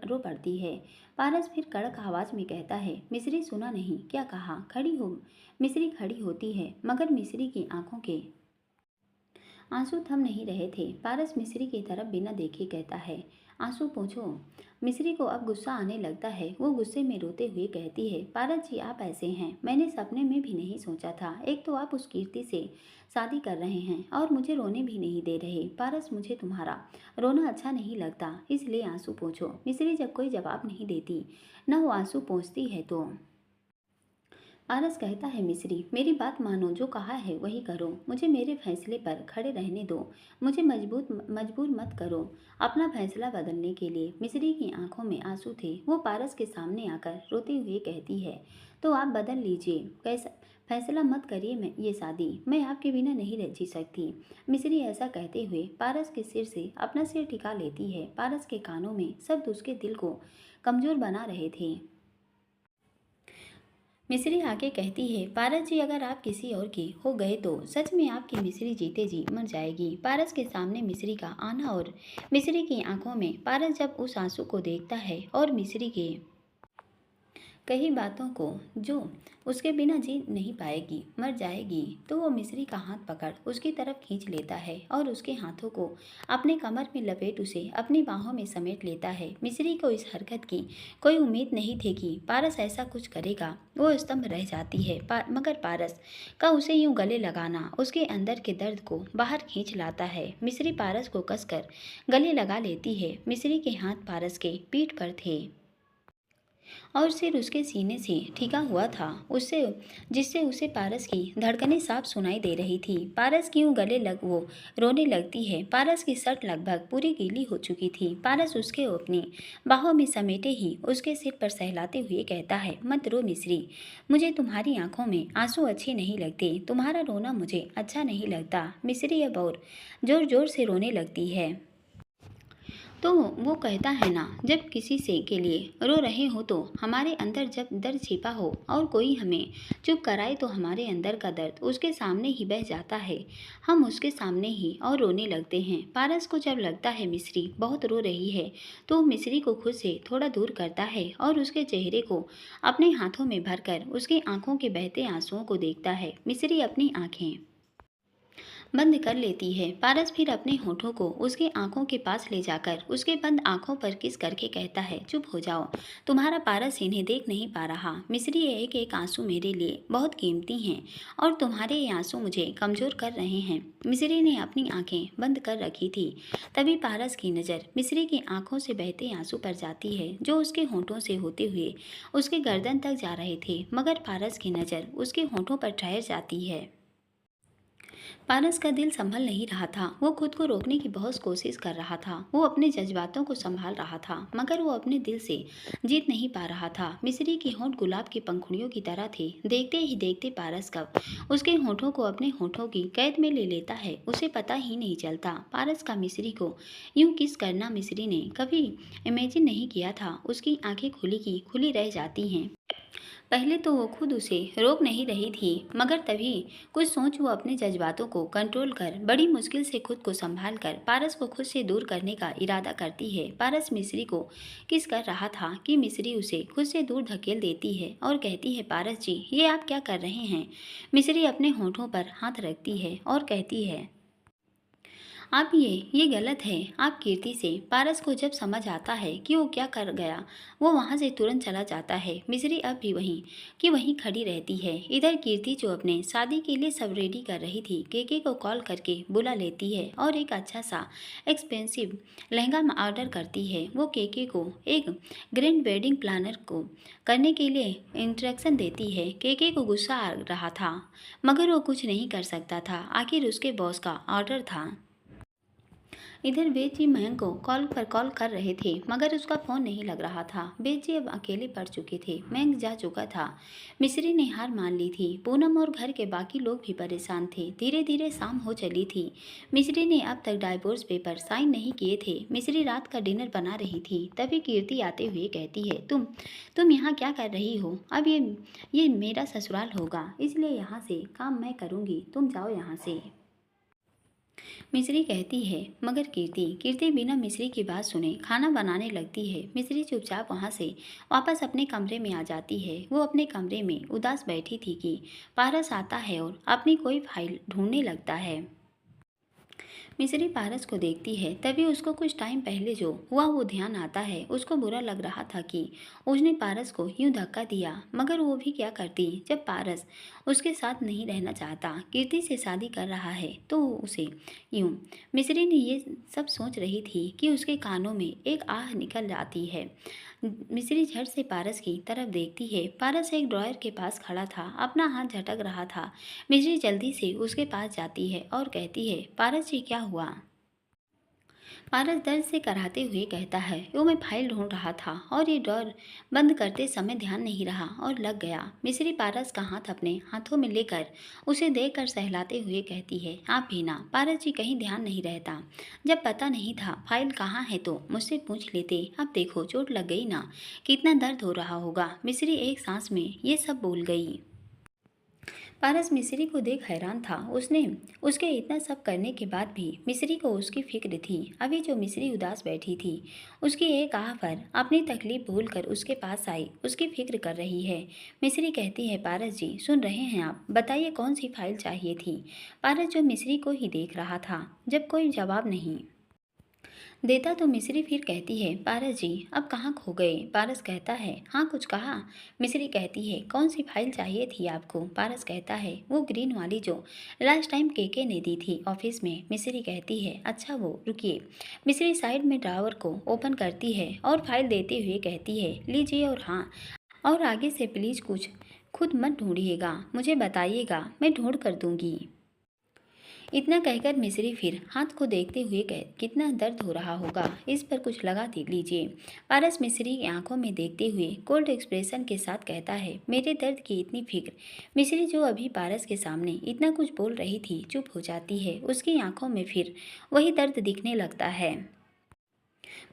रो पड़ती है। पारस फिर कड़क आवाज़ में कहता है, मिस्री सुना नहीं क्या कहा? खड़ी हो। मिस्री खड़ी होती है, मगर मिस्री की आंखों के आंसू थम नहीं रहे थे। पारस मिस्री की तरफ बिना देखे कहता है, आंसू पोंछो। मिस्री को अब गुस्सा आने लगता है। वो गुस्से में रोते हुए कहती है, पारस जी आप ऐसे हैं, मैंने सपने में भी नहीं सोचा था। एक तो आप उस कीर्ति से शादी कर रहे हैं और मुझे रोने भी नहीं दे रहे। पारस मुझे तुम्हारा रोना अच्छा नहीं लगता, इसलिए आंसू पोंछो। मिस्री जब कोई जवाब नहीं देती, न वो आंसू पोंछती है तो पारस कहता है, मिस्री मेरी बात मानो, जो कहा है वही करो। मुझे मेरे फैसले पर खड़े रहने दो। मुझे मजबूर मत करो अपना फैसला बदलने के लिए। मिस्री की आंखों में आंसू थे। वो पारस के सामने आकर रोते हुए कहती है, तो आप बदल लीजिए। कैसा फैसला मत करिए, मैं ये शादी मैं आपके बिना नहीं रह जी सकती। मिस्री ऐसा कहते हुए पारस के सिर से अपना सिर टिका लेती है। पारस के कानों में शब्द उसके दिल को कमजोर बना रहे थे। मिस्री आगे कहती है, पारस जी अगर आप किसी और के हो गए तो सच में आपकी मिस्री जीते जी मर जाएगी। पारस के सामने मिस्री का आना और मिस्री की आंखों में पारस जब उस आंसू को देखता है और मिस्री के कई बातों को जो उसके बिना जी नहीं पाएगी, मर जाएगी, तो वो मिस्री का हाथ पकड़ उसकी तरफ खींच लेता है और उसके हाथों को अपने कमर में लपेट उसे अपनी बाहों में समेट लेता है। मिस्री को इस हरकत की कोई उम्मीद नहीं थी कि पारस ऐसा कुछ करेगा। वो स्तंभ रह जाती है, मगर पारस का उसे यूं गले लगाना उसके अंदर के दर्द को बाहर खींच लाता है। मिस्री पारस को कसकर गले लगा लेती है। मिस्री के हाथ पारस के पीठ पर थे और सिर उसके सीने से ठिका हुआ था, उससे जिससे उसे पारस की धड़कनें साफ सुनाई दे रही थी। पारस की यूं गले लग वो रोने लगती है। पारस की शर्ट लगभग पूरी गीली हो चुकी थी। पारस उसके अपनी बाहों में समेटे ही उसके सिर पर सहलाते हुए कहता है, मत रो मिस्री, मुझे तुम्हारी आंखों में आंसू अच्छे नहीं लगते, तुम्हारा रोना मुझे अच्छा नहीं लगता। मिस्री अब और जोर जोर से रोने लगती है। तो वो कहता है ना, जब किसी से के लिए रो रहे हो तो हमारे अंदर जब दर्द छिपा हो और कोई हमें चुप कराए तो हमारे अंदर का दर्द उसके सामने ही बह जाता है। हम उसके सामने ही और रोने लगते हैं। पारस को जब लगता है मिस्री बहुत रो रही है तो वो मिस्री को खुद से थोड़ा दूर करता है और उसके चेहरे को अपने हाथों में भरकर उसकी आंखों के बहते आंसुओं को देखता है। मिस्री अपनी आंखें बंद कर लेती है। पारस फिर अपने होठों को उसकी आंखों के पास ले जाकर उसके बंद आंखों पर किस करके कहता है, चुप हो जाओ, तुम्हारा पारस इन्हें देख नहीं पा रहा। मिस्री एक एक आंसू मेरे लिए बहुत कीमती हैं और तुम्हारे ये आंसू मुझे कमजोर कर रहे हैं। मिस्री ने अपनी आंखें बंद कर रखी थी। तभी पारस की नज़र मिस्री की आंखों से बहते आंसू पर जाती है, जो उसके होठों से होते हुए उसके गर्दन तक जा रहे थे, मगर पारस की नज़र उसके होठों पर ठहर जाती है। पारस का दिल संभल नहीं रहा था। वो खुद को रोकने की बहुत कोशिश कर रहा था। वो अपने जज्बातों को संभाल रहा था, मगर वो अपने दिल से जीत नहीं पा रहा था। मिस्री के होंठ गुलाब की पंखुड़ियों की तरह थे। देखते ही देखते पारस कब उसके होठों को अपने होठों की कैद में ले लेता है उसे पता ही नहीं चलता। पारस का मिस्री को यूं किस करना मिस्री ने कभी इमेजिन नहीं किया था। उसकी आंखें खुली की खुली रह जाती हैं। पहले तो वो खुद उसे रोक नहीं रही थी, मगर तभी कुछ सोच वो अपने जज्बातों को कंट्रोल कर बड़ी मुश्किल से खुद को संभाल कर पारस को खुद से दूर करने का इरादा करती है। पारस मिस्री को किस कर रहा था कि मिस्री उसे खुद से दूर धकेल देती है और कहती है, पारस जी ये आप क्या कर रहे हैं? मिस्री अपने होठों पर हाथ रखती है और कहती है, आप ये गलत है। आप कीर्ति से। पारस को जब समझ आता है कि वो क्या कर गया, वो वहाँ से तुरंत चला जाता है। मिस्री अब भी वहीं खड़ी रहती है। इधर कीर्ति जो अपने शादी के लिए सब रेडी कर रही थी, केके को कॉल करके बुला लेती है और एक अच्छा सा एक्सपेंसिव लहंगा ऑर्डर करती है। वो केके को एक ग्रैंड वेडिंग प्लानर को करने के लिए इंस्ट्रक्शन देती है। केके को गुस्सा आ रहा था, मगर वो कुछ नहीं कर सकता था। आखिर उसके बॉस का ऑर्डर था। इधर बेच जी मयंक को कॉल कर रहे थे, मगर उसका फ़ोन नहीं लग रहा था। बेच जी अब अकेले पड़ चुके थे। मयंक जा चुका था। मिस्री ने हार मान ली थी। पूनम और घर के बाकी लोग भी परेशान थे। धीरे धीरे शाम हो चली थी। मिस्री ने अब तक डाइवोर्स पेपर साइन नहीं किए थे। मिस्री रात का डिनर बना रही थी, तभी कीर्ति आते हुए कहती है, तुम यहाँ क्या कर रही हो? अब ये मेरा ससुराल होगा, इसलिए यहाँ से काम मैं करूँगी, तुम जाओ यहाँ से। मिस्री कहती है, मगर कीर्ति बिना मिस्री की बात सुने खाना बनाने लगती है। मिस्री चुपचाप वहाँ से वापस अपने कमरे में आ जाती है। वो अपने कमरे में उदास बैठी थी कि पारस आता है और अपनी कोई फाइल ढूंढने लगता है। मिस्री पारस को देखती है, तभी उसको कुछ टाइम पहले जो हुआ वो ध्यान आता है। उसको बुरा लग रहा था कि उसने पारस को यूं धक्का दिया, मगर वो भी क्या करती जब पारस उसके साथ नहीं रहना चाहता, कीर्ति से शादी कर रहा है तो उसे यूं। मिस्री ने ये सब सोच रही थी कि उसके कानों में एक आह निकल जाती है। मिस्री झट से पारस की तरफ देखती है। पारस एक ड्रॉयर के पास खड़ा था, अपना हाथ झटक रहा था। मिस्री जल्दी से उसके पास जाती है और कहती है, पारस जी क्या हुआ? पारस दर्द से कराहते हुए कहता है, वो मैं फाइल ढूंढ रहा था और ये ड्रॉर बंद करते समय ध्यान नहीं रहा और लग गया। मिस्री पारस का हाथ अपने हाथों में लेकर उसे देखकर सहलाते हुए कहती है, आप भी ना। पारस जी कहीं ध्यान नहीं रहता। जब पता नहीं था फाइल कहाँ है तो मुझसे पूछ लेते। अब देखो चोट लग गई ना, कितना दर्द हो रहा होगा। मिस्री एक सांस में ये सब बोल गई। पारस मिस्री को देख हैरान था। उसने उसके इतना सब करने के बाद भी मिस्री को उसकी फिक्र थी। अभी जो मिस्री उदास बैठी थी, उसकी एक आह पर अपनी तकलीफ भूलकर उसके पास आई, उसकी फिक्र कर रही है। मिस्री कहती है, पारस जी सुन रहे हैं आप? बताइए कौन सी फाइल चाहिए थी? पारस जो मिस्री को ही देख रहा था। जब कोई जवाब नहीं देता तो मिस्री फिर कहती है, पारस जी अब कहाँ खो गए? पारस कहता है, हाँ कुछ कहा? मिस्री कहती है, कौन सी फाइल चाहिए थी आपको? पारस कहता है, वो ग्रीन वाली जो लास्ट टाइम केके ने दी थी ऑफिस में। मिस्री कहती है, अच्छा वो, रुकिए। मिस्री साइड में ड्रावर को ओपन करती है और फाइल देते हुए कहती है, लीजिए और हाँ, और आगे से प्लीज़ कुछ खुद मत ढूंढिएगा, मुझे बताइएगा, मैं ढूंढ कर दूंगी। इतना कहकर मिस्री फिर हाथ को देखते हुए कह, कितना दर्द हो रहा होगा, इस पर कुछ लगा दे लीजिए। पारस मिस्री की आंखों में देखते हुए कोल्ड एक्सप्रेशन के साथ कहता है, मेरे दर्द की इतनी फिक्र। मिस्री जो अभी पारस के सामने इतना कुछ बोल रही थी, चुप हो जाती है। उसकी आंखों में फिर वही दर्द दिखने लगता है।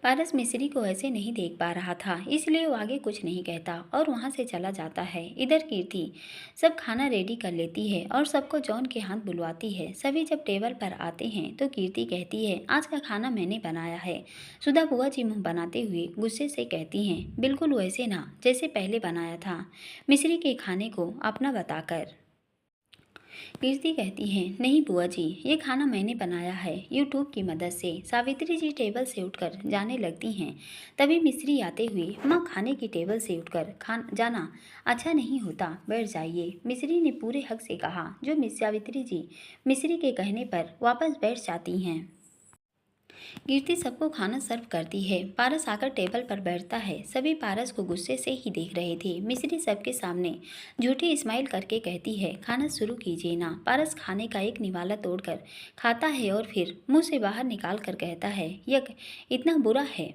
पारस मिस्री को ऐसे नहीं देख पा रहा था, इसलिए वो आगे कुछ नहीं कहता और वहाँ से चला जाता है। इधर कीर्ति सब खाना रेडी कर लेती है और सबको जॉन के हाथ बुलवाती है। सभी जब टेबल पर आते हैं तो कीर्ति कहती है, आज का खाना मैंने बनाया है। सुधा बुआ जी मुँह बनाते हुए गुस्से से कहती हैं, बिल्कुल वैसे ना जैसे पहले बनाया था, मिस्री के खाने को अपना बताकर। कीर्ति कहती है, नहीं बुआ जी, ये खाना मैंने बनाया है यूट्यूब की मदद से। सावित्री जी टेबल से उठकर जाने लगती हैं। तभी मिस्री आते हुए, माँ खाने की टेबल से उठकर जाना अच्छा नहीं होता, बैठ जाइए। मिस्री ने पूरे हक से कहा, जो मिस सावित्री जी मिस्री के कहने पर वापस बैठ जाती हैं। कीर्ति सबको खाना सर्व करती है। पारस आकर टेबल पर बैठता है। सभी पारस को गुस्से से ही देख रहे थे। मिस्री सबके सामने झूठी स्माइल करके कहती है, खाना शुरू कीजिए ना। पारस खाने का एक निवाला तोड़कर खाता है और फिर मुंह से बाहर निकाल कर कहता है, यक इतना बुरा है?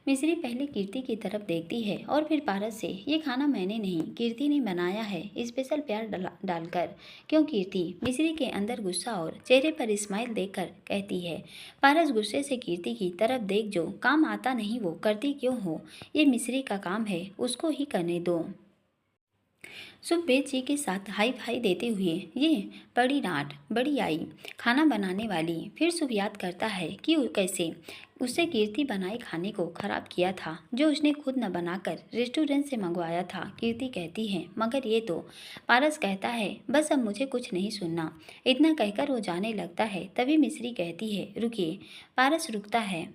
मिस्री पहले कीर्ति की तरफ देखती है और फिर पारस से, ये खाना मैंने नहीं कीर्ति ने बनाया है, स्पेशल प्यार डालकर। क्यों कीर्ति? मिस्री के अंदर गुस्सा और चेहरे पर स्माइल देखकर कहती है। पारस गुस्से से कीर्ति की तरफ देख, जो काम आता नहीं वो करती क्यों हो? ये मिस्री का काम है, उसको ही करने दो। सुखबेद जी के साथ हाई फाई देते हुए ये बड़ी डांट बड़ी आई खाना बनाने वाली। फिर सुख याद करता है कि कैसे उससे कीर्ति बनाए खाने को खराब किया था जो उसने खुद न बनाकर रेस्टोरेंट से मंगवाया था। कीर्ति कहती है मगर ये तो। पारस कहता है बस अब मुझे कुछ नहीं सुनना। इतना कहकर वो जाने लगता है तभी मिश्री कहती है रुकिए। पारस रुकता है।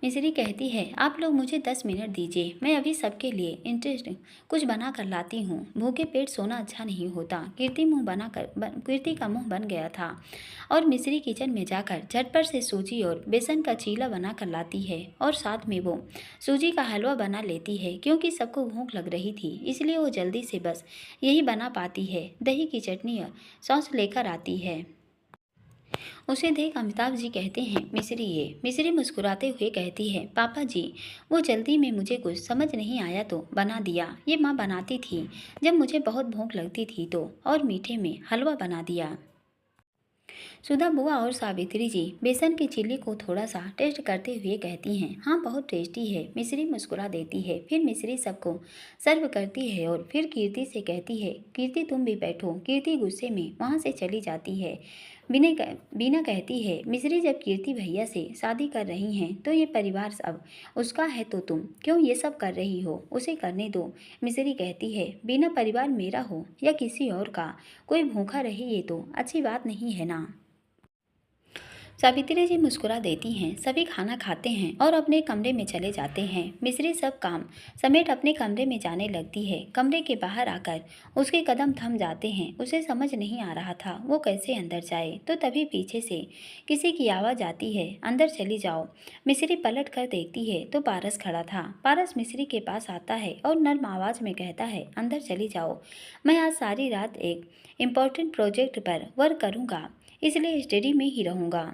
मिस्री कहती है आप लोग मुझे 10 मिनट दीजिए, मैं अभी सबके लिए इंटरेस्ट कुछ बना कर लाती हूँ। भूखे पेट सोना अच्छा नहीं होता। कीर्ति का मुंह बन गया था और मिस्री किचन में जाकर झटपट से सूजी और बेसन का चीला बना कर लाती है और साथ में वो सूजी का हलवा बना लेती है। क्योंकि सबको भूख लग रही थी इसलिए वो जल्दी से बस यही बना पाती है। दही की चटनी और सॉस लेकर आती है। उसे देख अमिताभ जी कहते हैं मिस्री ये। मिस्री मुस्कुराते हुए कहती है पापा जी वो जल्दी में मुझे कुछ समझ नहीं आया तो बना दिया। ये माँ बनाती थी जब मुझे बहुत भूख लगती थी तो, और मीठे में हलवा बना दिया। सुधा बुआ और सावित्री जी बेसन की चिल्ली को थोड़ा सा टेस्ट करते हुए कहती हैं हाँ बहुत टेस्टी है। मिस्री मुस्कुरा देती है। फिर मिस्री सबको सर्व करती है और फिर कीर्ति से कहती है कीर्ति तुम भी बैठो। कीर्ति गुस्से में वहाँ से चली जाती है। बीना कहती है मिस्री जब कीर्ति भैया से शादी कर रही हैं तो ये परिवार अब उसका है तो तुम क्यों ये सब कर रही हो। उसे करने दो। मिस्री कहती है बिना परिवार मेरा हो या किसी और का कोई भूखा रहे ये तो अच्छी बात नहीं है ना। सावित्री जी मुस्कुरा देती हैं। सभी खाना खाते हैं और अपने कमरे में चले जाते हैं। मिस्री सब काम समेट अपने कमरे में जाने लगती है। कमरे के बाहर आकर उसके कदम थम जाते हैं। उसे समझ नहीं आ रहा था वो कैसे अंदर जाए तो तभी पीछे से किसी की आवाज़ आती है अंदर चली जाओ। मिस्री पलट कर देखती है तो पारस खड़ा था। पारस मिस्री के पास आता है और नर्म आवाज़ में कहता है अंदर चली जाओ। मैं आज सारी रात एक इम्पोर्टेंट प्रोजेक्ट पर वर्क करूँगा इसलिए स्टडी में ही रहूँगा।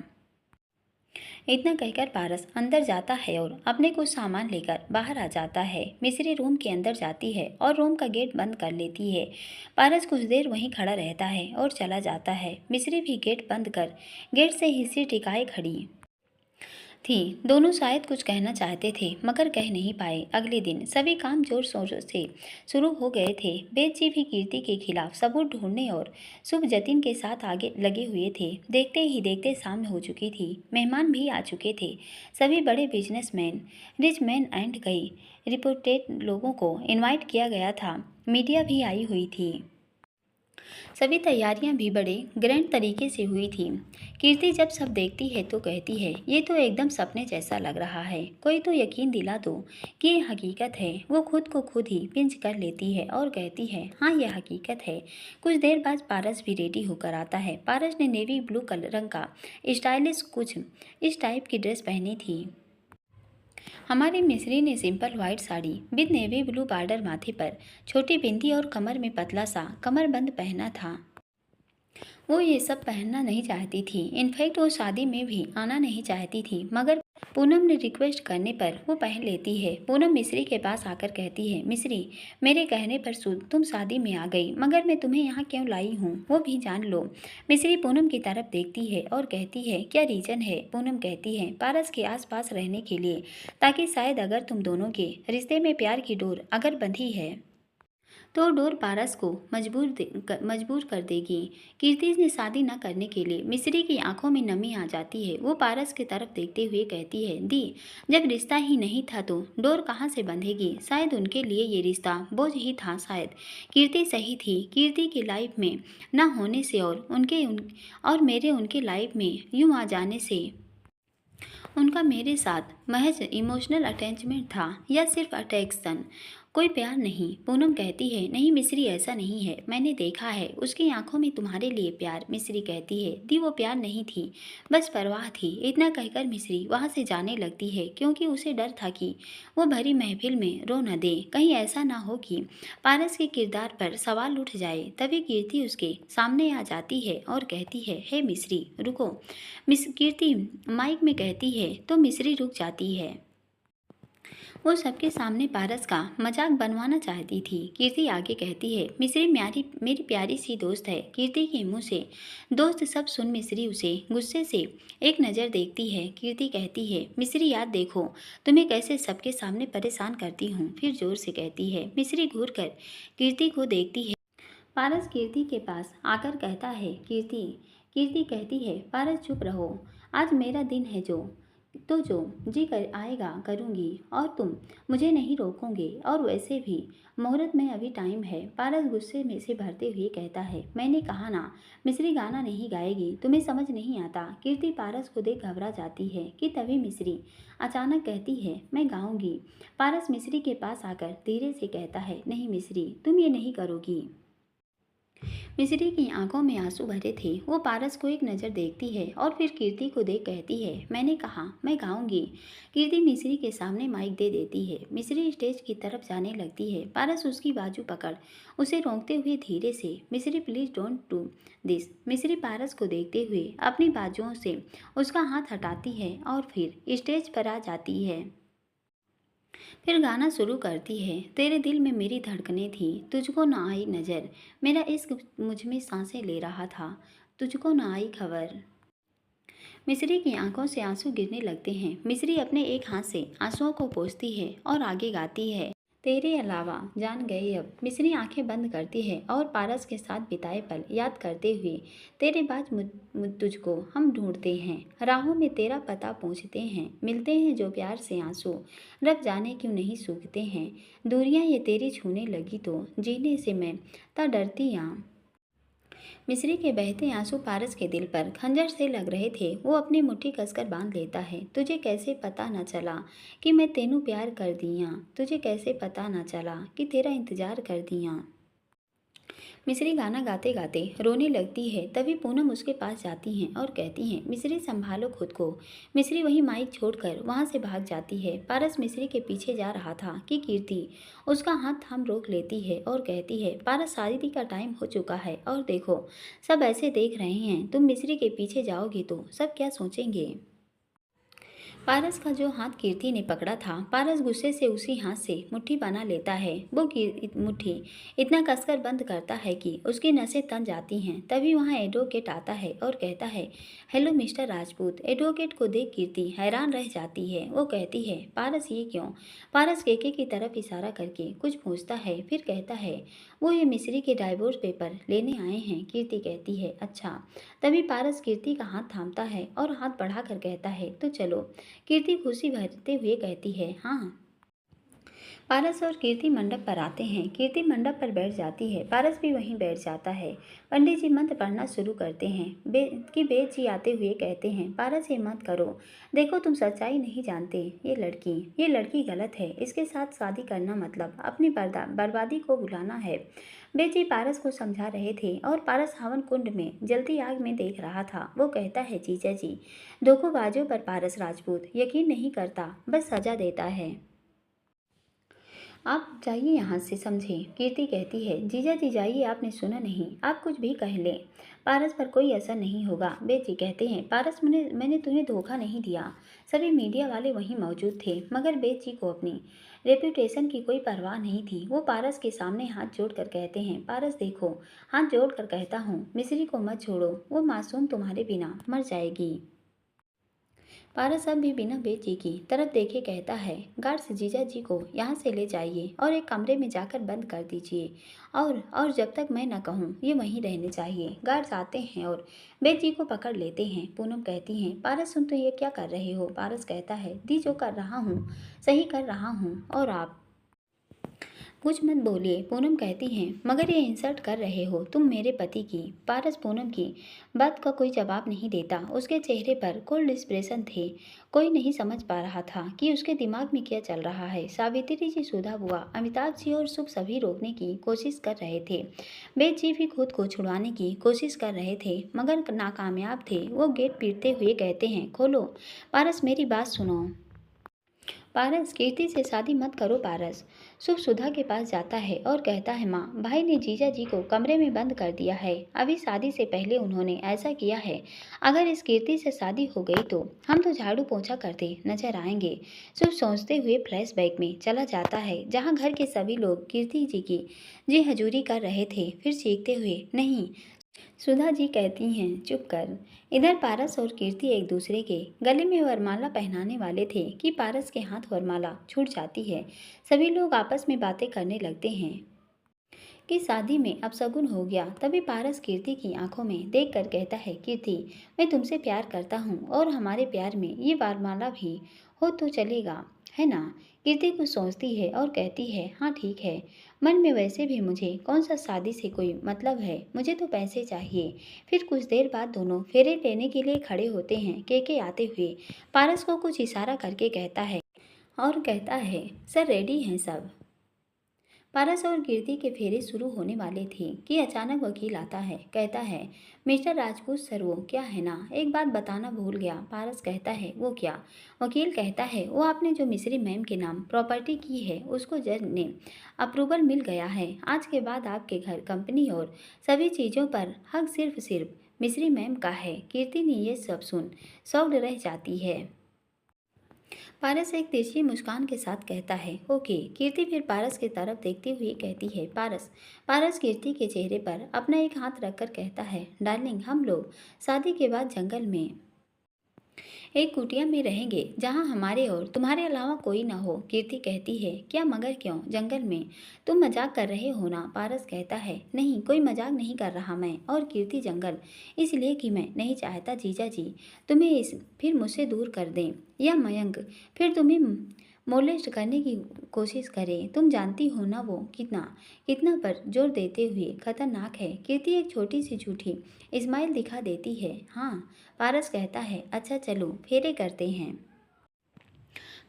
इतना कहकर पारस अंदर जाता है और अपने कुछ सामान लेकर बाहर आ जाता है। मिस्री रूम के अंदर जाती है और रूम का गेट बंद कर लेती है। पारस कुछ देर वहीं खड़ा रहता है और चला जाता है। मिस्री भी गेट बंद कर गेट से ही सिर टिकाए खड़ी थी। दोनों शायद कुछ कहना चाहते थे मगर कह नहीं पाए। अगले दिन सभी काम जोर शोर से शुरू हो गए थे। वेद जी भी कीर्ति के खिलाफ सबूत ढूंढने और शुभ जतिन के साथ आगे लगे हुए थे। देखते ही देखते शाम हो चुकी थी। मेहमान भी आ चुके थे। सभी बड़े बिजनेसमैन रिच मैन एंड कई रिपोर्टेड लोगों को इन्वाइट किया गया था। मीडिया भी आई हुई थी। सभी तैयारियां भी बड़े ग्रैंड तरीके से हुई थी। कीर्ति जब सब देखती है तो कहती है ये तो एकदम सपने जैसा लग रहा है। कोई तो यकीन दिला दो कि ये हकीकत है। वो खुद को खुद ही पिंच कर लेती है और कहती है हाँ ये हकीकत है। कुछ देर बाद पारस भी रेडी होकर आता है। पारस ने नेवी ब्लू कलर रंग का स्टाइलिश कुछ इस टाइप की ड्रेस पहनी थी। हमारी मिस्री ने simple white sari with navy blue border माथे पर छोटी बिंदी और कमर में पतला सा कमरबंद पहना था। वो ये सब पहनना नहीं चाहती थी। इनफैक्ट वो शादी में भी आना नहीं चाहती थी मगर पूनम ने रिक्वेस्ट करने पर वो पहन लेती है। पूनम मिस्री के पास आकर कहती है मिस्री मेरे कहने पर तुम शादी में आ गई मगर मैं तुम्हें यहाँ क्यों लाई हूँ वो भी जान लो। मिस्री पूनम की तरफ देखती है और कहती है क्या रीज़न है। पूनम कहती है पारस के आसपास रहने के लिए ताकि शायद अगर तुम दोनों के रिश्ते में प्यार की डोर अगर बंधी है तो डोर पारस को मजबूर कर देगी। कीर्ति ने शादी न करने के लिए मिस्री की आंखों में नमी आ जाती है। वो पारस की तरफ देखते हुए कहती है दी जब रिश्ता ही नहीं था तो डोर कहाँ से बंधेगी। शायद उनके लिए ये रिश्ता बोझ ही था। शायद कीर्ति सही थी। कीर्ति की लाइफ में न होने से और मेरे उनके लाइफ में यूं आ जाने से उनका मेरे साथ महज इमोशनल अटैचमेंट था या सिर्फ अट्रैक्शन कोई प्यार नहीं। पूनम कहती है नहीं मिस्री ऐसा नहीं है। मैंने देखा है उसकी आंखों में तुम्हारे लिए प्यार। मिस्री कहती है दी वो प्यार नहीं थी बस परवाह थी। इतना कहकर मिस्री वहाँ से जाने लगती है क्योंकि उसे डर था कि वो भरी महफिल में रो न दे। कहीं ऐसा ना हो कि पारस के किरदार पर सवाल उठ जाए। तभी कीर्ति उसके सामने आ जाती है और कहती है हे मिस्री रुको। मिस कीर्ति माइक में कहती है तो मिस्री रुक जाती है। वो सबके सामने पारस का मजाक बनवाना चाहती थी। कीर्ति आगे कहती है, मिस्री मेरी प्यारी सी दोस्त है। कीर्ति के मुंह से दोस्त सब सुन मिस्री उसे गुस्से से एक नज़र देखती है। कीर्ति कहती है, मिस्री याद देखो, तुम्हें कैसे सबके सामने परेशान करती हूँ। फिर जोर से कहती है। मिस्री घूर कर कीर्ति को देखती है। पारस कीर्ति के पास आकर कहता है, कीर्ति। कीर्ति कहती है, पारस चुप रहो, आज मेरा दिन है, जो जी कर आएगा करूँगी, और तुम मुझे नहीं रोकोगे। और वैसे भी मुहूर्त में अभी टाइम है। पारस गुस्से में से भरते हुए कहता है, मैंने कहा ना, मिस्री गाना नहीं गाएगी, तुम्हें समझ नहीं आता। कीर्ति पारस को देख घबरा जाती है कि तभी मिस्री अचानक कहती है, मैं गाऊंगी। पारस मिस्री के पास आकर धीरे से कहता है, नहीं मिस्री, तुम ये नहीं करोगी। मिस्री की आंखों में आंसू भरे थे। वो पारस को एक नज़र देखती है और फिर कीर्ति को देख कहती है, मैंने कहा मैं गाऊंगी। कीर्ति मिस्री के सामने माइक दे देती है। मिस्री स्टेज की तरफ जाने लगती है। पारस उसकी बाजू पकड़ उसे रोकते हुए धीरे से, मिस्री प्लीज डोंट डू दिस। मिस्री पारस को देखते हुए अपनी बाजुओं से उसका हाथ हटाती है और फिर स्टेज पर आ जाती है। फिर गाना शुरू करती है, तेरे दिल में मेरी धड़कनें थी, तुझको ना आई नज़र, मेरा इश्क मुझ में सांसें ले रहा था, तुझको ना आई खबर। मिस्री की आंखों से आंसू गिरने लगते हैं। मिस्री अपने एक हाथ से आंसुओं को पोंछती है और आगे गाती है, तेरे अलावा जान गए अब। मिस्री आंखें बंद करती है और पारस के साथ बिताए पल याद करते हुए, तेरे बाद तुझको हम ढूंढते हैं, राहों में तेरा पता पूछते हैं, मिलते हैं जो प्यार से आंसू, रब जाने क्यों नहीं सूखते हैं, दूरियां ये तेरी छूने लगी तो जीने से मैं ता डरती आ। मिस्री के बहते आंसू पारस के दिल पर खंजर से लग रहे थे। वो अपनी मुट्ठी कसकर बांध लेता है। तुझे कैसे पता न चला कि मैं तेनू प्यार कर दिया, तुझे कैसे पता न चला कि तेरा इंतजार कर दिया। मिस्री गाना गाते गाते रोने लगती है। तभी पूनम उसके पास जाती हैं और कहती हैं, मिस्री संभालो खुद को। मिस्री वही माइक छोड़कर वहाँ से भाग जाती है। पारस मिस्री के पीछे जा रहा था कि कीर्ति उसका हाथ थाम रोक लेती है और कहती है, पारस शादी का टाइम हो चुका है और देखो सब ऐसे देख रहे हैं, तुम मिस्री के पीछे जाओगी तो सब क्या सोचेंगे। पारस का जो हाथ कीर्ति ने पकड़ा था, पारस गुस्से से उसी हाथ से मुट्ठी बना लेता है। वो मुट्ठी इतना कसकर बंद करता है कि उसकी नसें तन जाती हैं। तभी वहाँ एडवोकेट आता है और कहता है, हेलो मिस्टर राजपूत। एडवोकेट को देख कीर्ति हैरान रह जाती है। वो कहती है, पारस ये क्यों। पारस केके की तरफ इशारा करके कुछ पूछता है, फिर कहता है, वो ये मिस्री के डाइवोर्स पेपर लेने आए हैं। कीर्ति कहती है, अच्छा। तभी पारस कीर्ति का हाथ थामता है और हाथ बढ़ाकर कहता है, तो चलो। कीर्ति खुशी भरते हुए कहती है, हाँ। पारस और कीर्ति मंडप पर आते हैं। कीर्ति मंडप पर बैठ जाती है। पारस भी वहीं बैठ जाता है। पंडित जी मंत्र पढ़ना शुरू करते हैं। बेद जी आते हुए कहते हैं, पारस ये मत करो, देखो तुम सच्चाई नहीं जानते। ये लड़की गलत है, इसके साथ शादी करना मतलब अपनी बर्बादी को बुलाना है। बेद जी पारस को समझा रहे थे और पारस हवन कुंड में जलती आग में देख रहा था। वो कहता है, जीजा जी, धोखेबाजों पर पारस राजपूत यकीन नहीं करता, बस सजा देता है। आप जाइए यहाँ से, समझे। कीर्ति कहती है, जीजा जी जाइए, आपने सुना नहीं, आप कुछ भी कह लें, पारस पर कोई असर नहीं होगा। बेजी कहते हैं, पारस मैंने तुम्हें धोखा नहीं दिया। सभी मीडिया वाले वहीं मौजूद थे, मगर बेजी को अपनी रेपुटेशन की कोई परवाह नहीं थी। वो पारस के सामने हाथ जोड़कर कहते हैं, पारस देखो, हाथ जोड़कर कहता हूँ, मिस्री को मत छोड़ो, वो मासूम तुम्हारे बिना मर जाएगी। पारस अब भी बिना बेची की तरफ देखे कहता है, गार्ड्स जीजा जी को यहाँ से ले जाइए और एक कमरे में जाकर बंद कर दीजिए, और जब तक मैं न कहूँ ये वहीं रहने चाहिए। गार्ड्स आते हैं और बेची को पकड़ लेते हैं। पूनम कहती हैं, पारस तुम तो ये क्या कर रहे हो। पारस कहता है, दी जो कर रहा हूँ सही कर रहा हूँ, और आप कुछ मत बोलिए। पूनम कहती हैं, मगर ये इंसल्ट कर रहे हो तुम मेरे पति की। पारस पूनम की बात का कोई जवाब नहीं देता। उसके चेहरे पर कोल्ड एक्सप्रेशन थे। कोई नहीं समझ पा रहा था कि उसके दिमाग में क्या चल रहा है। सावित्री जी, सुधा बुआ, अमिताभ जी और शुभ सभी रोकने की कोशिश कर रहे थे। बेद जी भी खुद को छुड़वाने की कोशिश कर रहे थे, मगर नाकामयाब थे। वो गेट पीटते हुए कहते हैं, खोलो। पारस मेरी बात सुनो। पारस, कीर्ति से शादी मत करो पारस। शुभ सुधा के पास जाता है और कहता है, माँ, भाई ने जीजा जी को कमरे में बंद कर दिया है। अभी शादी से पहले उन्होंने ऐसा किया है। अगर इस कीर्ति से शादी हो गई तो हम तो झाड़ू पोंछा करते नजर आएंगे। शुभ सोचते हुए फ्लैशबैक में चला जाता है, जहाँ घर के सभी लोग कीर्ति जी की जी हजूरी कर रहे थे। फिर चीखते हुए, नहीं। सुधा जी कहती हैं, चुप कर। इधर पारस और कीर्ति एक दूसरे के गले में वरमाला पहनाने वाले थे कि पारस के हाथ वरमाला छूट जाती है। सभी लोग आपस में बातें करने लगते हैं कि शादी में अपशगुन हो गया। तभी पारस कीर्ति की आंखों में देखकर कहता है, कीर्ति, मैं तुमसे प्यार करता हूँ और हमारे प्यार में ये वरमाला भी हो तो चलेगा, है ना? कीर्ति कुछ सोचती है और कहती है, हाँ ठीक है। मन में वैसे भी मुझे कौन सा शादी से कोई मतलब है, मुझे तो पैसे चाहिए। फिर कुछ देर बाद दोनों फेरे लेने के लिए खड़े होते हैं। केके आते हुए पारस को कुछ इशारा करके कहता है और कहता है, सर रेडी हैं सब। पारस और कीर्ति के फेरे शुरू होने वाले थे कि अचानक वकील आता है। कहता है, मिस्टर राजपूत सर, वो क्या है ना, एक बात बताना भूल गया। पारस कहता है, वो क्या? वकील कहता है, वो आपने जो मिश्री मैम के नाम प्रॉपर्टी की है उसको जज ने अप्रूवल मिल गया है। आज के बाद आपके घर, कंपनी और सभी चीज़ों पर हक सिर्फ मिश्री मैम का है। कीर्ति ने ये सब सुन शॉक्ड रह जाती है। पारस एक तिरछी मुस्कान के साथ कहता है, ओके। कीर्ति फिर पारस की तरफ देखते हुए कहती है, पारस। पारस कीर्ति के चेहरे पर अपना एक हाथ रखकर कहता है, डार्लिंग, हम लोग शादी के बाद जंगल में एक कुटिया में रहेंगे जहाँ हमारे और तुम्हारे अलावा कोई ना हो। कीर्ति कहती है, क्या मगर क्यों जंगल में? तुम मजाक कर रहे हो ना? पारस कहता है, नहीं, कोई मजाक नहीं कर रहा मैं। और कीर्ति, जंगल इसलिए कि मैं नहीं चाहता जीजा जी तुम्हें इस फिर मुझसे दूर कर दें, या मयंक फिर तुम्हें मोलेस्ट करने की कोशिश करे। तुम जानती हो ना वो कितना कितना पर जोर देते हुए खतरनाक है। कीर्ति एक छोटी सी झूठी इस्माइल दिखा देती है। हाँ। पारस कहता है, अच्छा चलो फेरे करते हैं।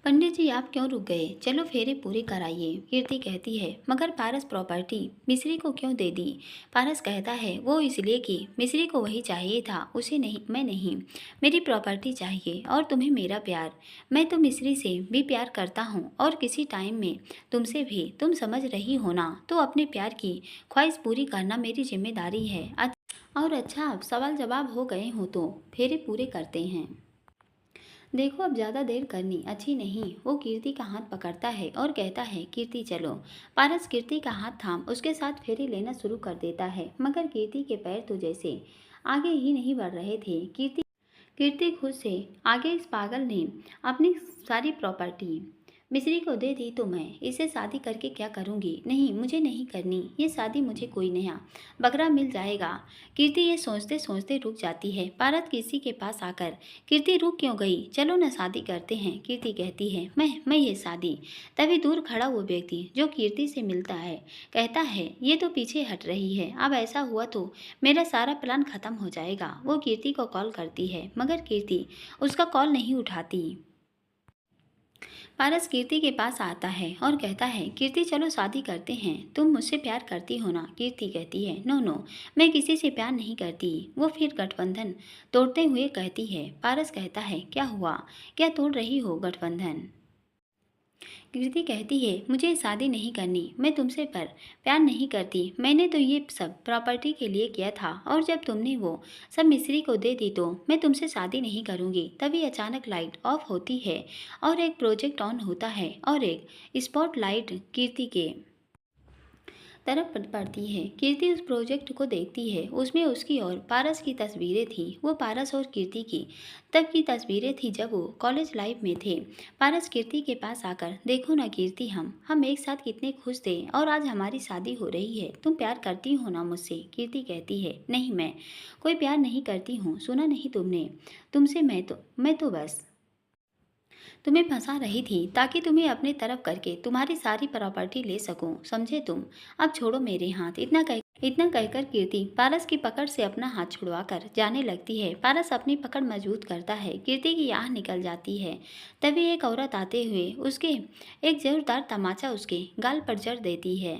पंडित जी, आप क्यों रुक गए? चलो फेरे पूरे कराइए। कीर्ति कहती है, मगर पारस प्रॉपर्टी मिश्री को क्यों दे दी? पारस कहता है, वो इसलिए कि मिश्री को वही चाहिए था, उसे नहीं, मैं नहीं। मेरी प्रॉपर्टी चाहिए और तुम्हें मेरा प्यार। मैं तो मिश्री से भी प्यार करता हूँ और किसी टाइम में तुमसे भी। तुम समझ रही हो ना? तो अपने प्यार की ख्वाहिश पूरी करना मेरी जिम्मेदारी है। और अच्छा, अब सवाल जवाब हो गए हो तो फेरे पूरे करते हैं। देखो, अब ज़्यादा देर करनी अच्छी नहीं। वो कीर्ति का हाथ पकड़ता है और कहता है, कीर्ति चलो। पारस कीर्ति का हाथ थाम उसके साथ फेरे लेना शुरू कर देता है, मगर कीर्ति के पैर तो जैसे आगे ही नहीं बढ़ रहे थे। कीर्ति खुद से आगे इस पागल ने अपनी सारी प्रॉपर्टी मिश्री को दे दी तो मैं इसे शादी करके क्या करूँगी? नहीं, मुझे नहीं करनी ये शादी। मुझे कोई नया बकरा मिल जाएगा। कीर्ति ये सोचते सोचते रुक जाती है। पारस किसी के पास आकर, कीर्ति रुक क्यों गई? चलो ना शादी करते हैं। कीर्ति कहती है, मैं ये शादी। तभी दूर खड़ा वो व्यक्ति जो कीर्ति से मिलता है कहता है, ये तो पीछे हट रही है। अब ऐसा हुआ तो मेरा सारा प्लान खत्म हो जाएगा। वो कीर्ति को कॉल करती है, मगर कीर्ति उसका कॉल नहीं उठाती। पारस कीर्ति के पास आता है और कहता है, कीर्ति चलो शादी करते हैं। तुम मुझसे प्यार करती हो ना? कीर्ति कहती है, नो नो, मैं किसी से प्यार नहीं करती। वो फिर गठबंधन तोड़ते हुए कहती है। पारस कहता है, क्या हुआ? क्या तोड़ रही हो गठबंधन? कीर्ति कहती है, मुझे शादी नहीं करनी। मैं तुमसे पर प्यार नहीं करती। मैंने तो ये सब प्रॉपर्टी के लिए किया था और जब तुमने वो सब मिश्री को दे दी तो मैं तुमसे शादी नहीं करूँगी। तभी अचानक लाइट ऑफ होती है और एक प्रोजेक्ट ऑन होता है और एक स्पॉटलाइट कीर्ति के तरफ पड़ती है। कीर्ति उस प्रोजेक्ट को देखती है। उसमें उसकी और पारस की तस्वीरें थी। वो पारस और कीर्ति की तब की तस्वीरें थी जब वो कॉलेज लाइफ में थे। पारस कीर्ति के पास आकर, देखो ना कीर्ति, हम एक साथ कितने खुश थे और आज हमारी शादी हो रही है। तुम प्यार करती हो ना मुझसे? कीर्ति कहती है, नहीं, मैं कोई प्यार नहीं करती हूँ। सुना नहीं तुमने? तुमसे मैं तो बस तुम्हें फंसा रही थी ताकि तुम्हें अपने तरफ करके तुम्हारी सारी प्रॉपर्टी ले सकूं। समझे तुम? अब छोड़ो मेरे हाथ। इतना कहकर कीर्ति पारस की पकड़ से अपना हाथ छुड़वाकर जाने लगती है। पारस अपनी पकड़ मजबूत करता है। कीर्ति की आह निकल जाती है। तभी एक औरत आते हुए उसके एक जोरदार तमाचा उसके गाल पर जड़ देती है।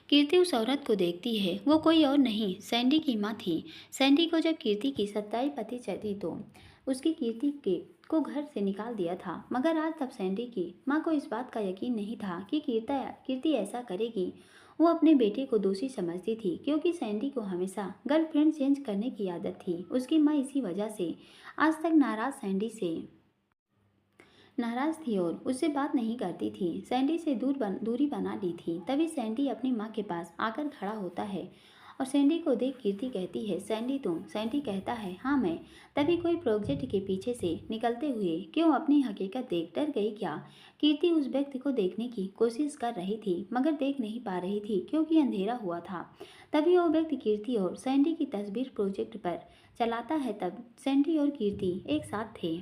कीर्ति उस औरत को देखती है। वो कोई और नहीं, सैंडी की माँ थी। सैंडी को जब कीर्ति की सत्ताई पति चली तो उसकी कीर्ति के को घर से निकाल दिया था, मगर आज तब सैंडी की माँ को इस बात का यकीन नहीं था कि कीर्ति ऐसा करेगी। वो अपने बेटे को दोषी समझती थी क्योंकि सैंडी को हमेशा गर्लफ्रेंड चेंज करने की आदत थी। उसकी माँ इसी वजह से आज तक नाराज थी और उससे बात नहीं करती थी। सैंडी से दूरी बना ली थी। तभी सैंडी अपनी माँ के पास आकर खड़ा होता है और सैंडी को देख कीर्ति कहती है, सैंडी तुम? सैंडी कहता है, हाँ मैं। तभी कोई प्रोजेक्ट के पीछे से निकलते हुए क्यों अपनी हकीकत देख डर गई क्या? कीर्ति उस व्यक्ति को देखने की कोशिश कर रही थी मगर देख नहीं पा रही थी क्योंकि अंधेरा हुआ था। तभी वो व्यक्ति कीर्ति और सैंडी की तस्वीर प्रोजेक्ट पर चलाता है। तब सैंडी और कीर्ति एक साथ थे।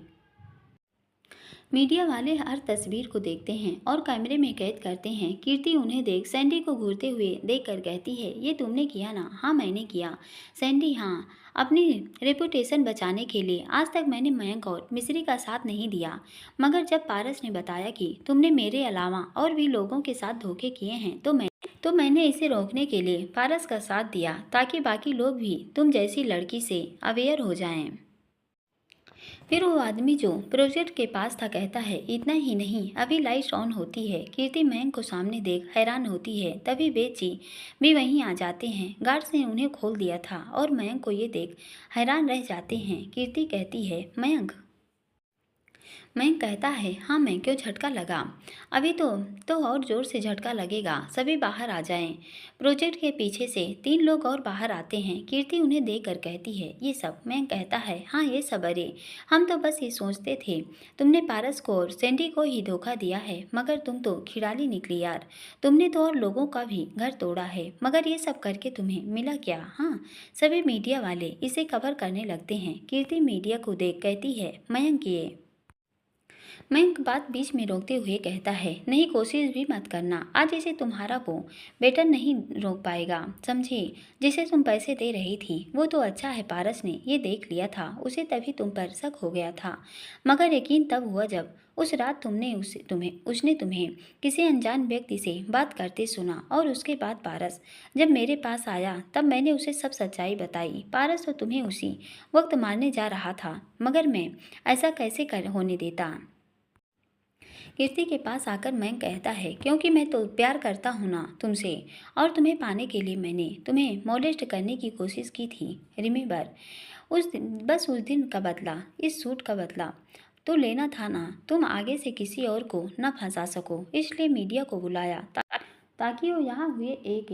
मीडिया वाले हर तस्वीर को देखते हैं और कैमरे में कैद करते हैं। कीर्ति उन्हें देख सैंडी को घूरते हुए देखकर कहती है, ये तुमने किया ना? हाँ मैंने किया। सैंडी, हाँ, अपनी रेपुटेशन बचाने के लिए आज तक मैंने मयंक और मिस्री का साथ नहीं दिया, मगर जब पारस ने बताया कि तुमने मेरे अलावा और भी लोगों के साथ धोखे किए हैं तो मैंने इसे रोकने के लिए पारस का साथ दिया ताकि बाकी लोग भी तुम जैसी लड़की से अवेयर हो जाएं। फिर वो आदमी जो प्रोजेक्ट के पास था कहता है, इतना ही नहीं, अभी लाइट्स ऑन होती है। कीर्ति मयंक को सामने देख हैरान होती है। तभी बेची भी वहीं आ जाते हैं। गार्ड्स ने उन्हें खोल दिया था और मयंक को ये देख हैरान रह जाते हैं। कीर्ति कहती है, मयंक? मयंक कहता है, हाँ मैं, क्यों झटका लगा? अभी तो और जोर से झटका लगेगा। सभी बाहर आ जाएं। प्रोजेक्ट के पीछे से 3 लोग और बाहर आते हैं। कीर्ति उन्हें देखकर कहती है, ये सब? मयंक कहता है, हाँ ये सब। अरे हम तो बस ये सोचते थे तुमने पारस को और सैंडी को ही धोखा दिया है, मगर तुम तो खिलाड़ी निकली यार। तुमने तो और लोगों का भी घर तोड़ा है, मगर ये सब करके तुम्हें मिला क्या? हाँ, सभी मीडिया वाले इसे कवर करने लगते हैं। कीर्ति मीडिया को देख कहती है, मयंक ये। मयंक बात बीच में रोकते हुए कहता है, नहीं, कोशिश भी मत करना। आज इसे तुम्हारा वो बेटा नहीं रोक पाएगा, समझे? जिसे तुम पैसे दे रही थी वो तो अच्छा है। पारस ने ये देख लिया था, उसे तभी तुम पर शक हो गया था, मगर यकीन तब हुआ जब उस रात उसने तुम्हें किसी अनजान व्यक्ति से बात करते सुना। और उसके बाद पारस जब मेरे पास आया तब मैंने उसे सब सच्चाई बताई। पारस तो तुम्हें उसी वक्त मारने जा रहा था, मगर मैं ऐसा कैसे होने देता? कीर्ति के पास आकर मयंक कहता है, क्योंकि मैं तो प्यार करता हूँ ना तुमसे, और तुम्हें पाने के लिए मैंने तुम्हें मोलेस्ट करने की कोशिश की थी। रिमेंबर? बस उस दिन का बदला, इस सूट का बदला तो लेना था ना। तुम आगे से किसी और को न फंसा सको, इसलिए मीडिया को बुलाया ताकि वो यहाँ हुए एक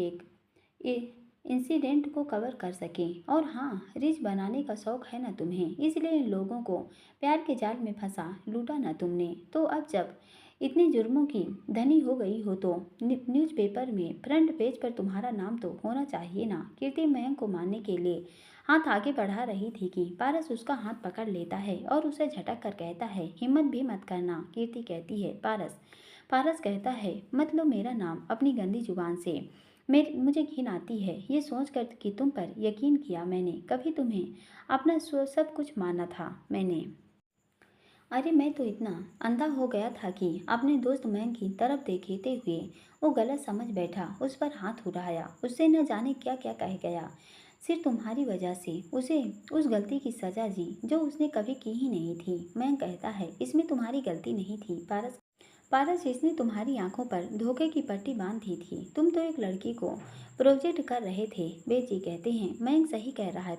एक इंसिडेंट को कवर कर सकें। और हाँ, रिच बनाने का शौक है ना तुम्हें, इसलिए इन लोगों को प्यार के जाल में फंसा लूटा ना तुमने। तो अब जब इतने जुर्मों की धनी हो गई हो तो न्यूज़पेपर में फ्रंट पेज पर तुम्हारा नाम तो होना चाहिए ना। कीर्ति मयंक को मारने के लिए हाथ आगे बढ़ा रही थी कि पारस उसका हाथ पकड़ लेता है और उसे झटक कर कहता है, हिम्मत भी मत करना। कीर्ति कहती है, पारस कहता है, मत लो मेरा नाम अपनी गंदी जुबान से। मुझे घिन आती है ये सोचकर कि तुम पर यकीन किया मैंने। कभी तुम्हें अपना सब कुछ माना था मैंने। अरे मैं तो इतना अंधा हो गया था कि अपने दोस्त मयंक की तरफ देखते हुए वो गलत समझ बैठा, उस पर हाथ उठाया। उससे न जाने क्या क्या कह गया। सिर्फ तुम्हारी वजह से उसे उस गलती की सजा दी जो उसने कभी की ही नहीं थी। मयंक कहता है, इसमें तुम्हारी गलती नहीं थी पारस, इसने तुम्हारी आंखों पर धोखे की पट्टी बांध दी थी। तुम तो एक लड़की को प्रोजेक्ट कर रहे थे। बेजी कहते हैं, मयंक सही कह रहा है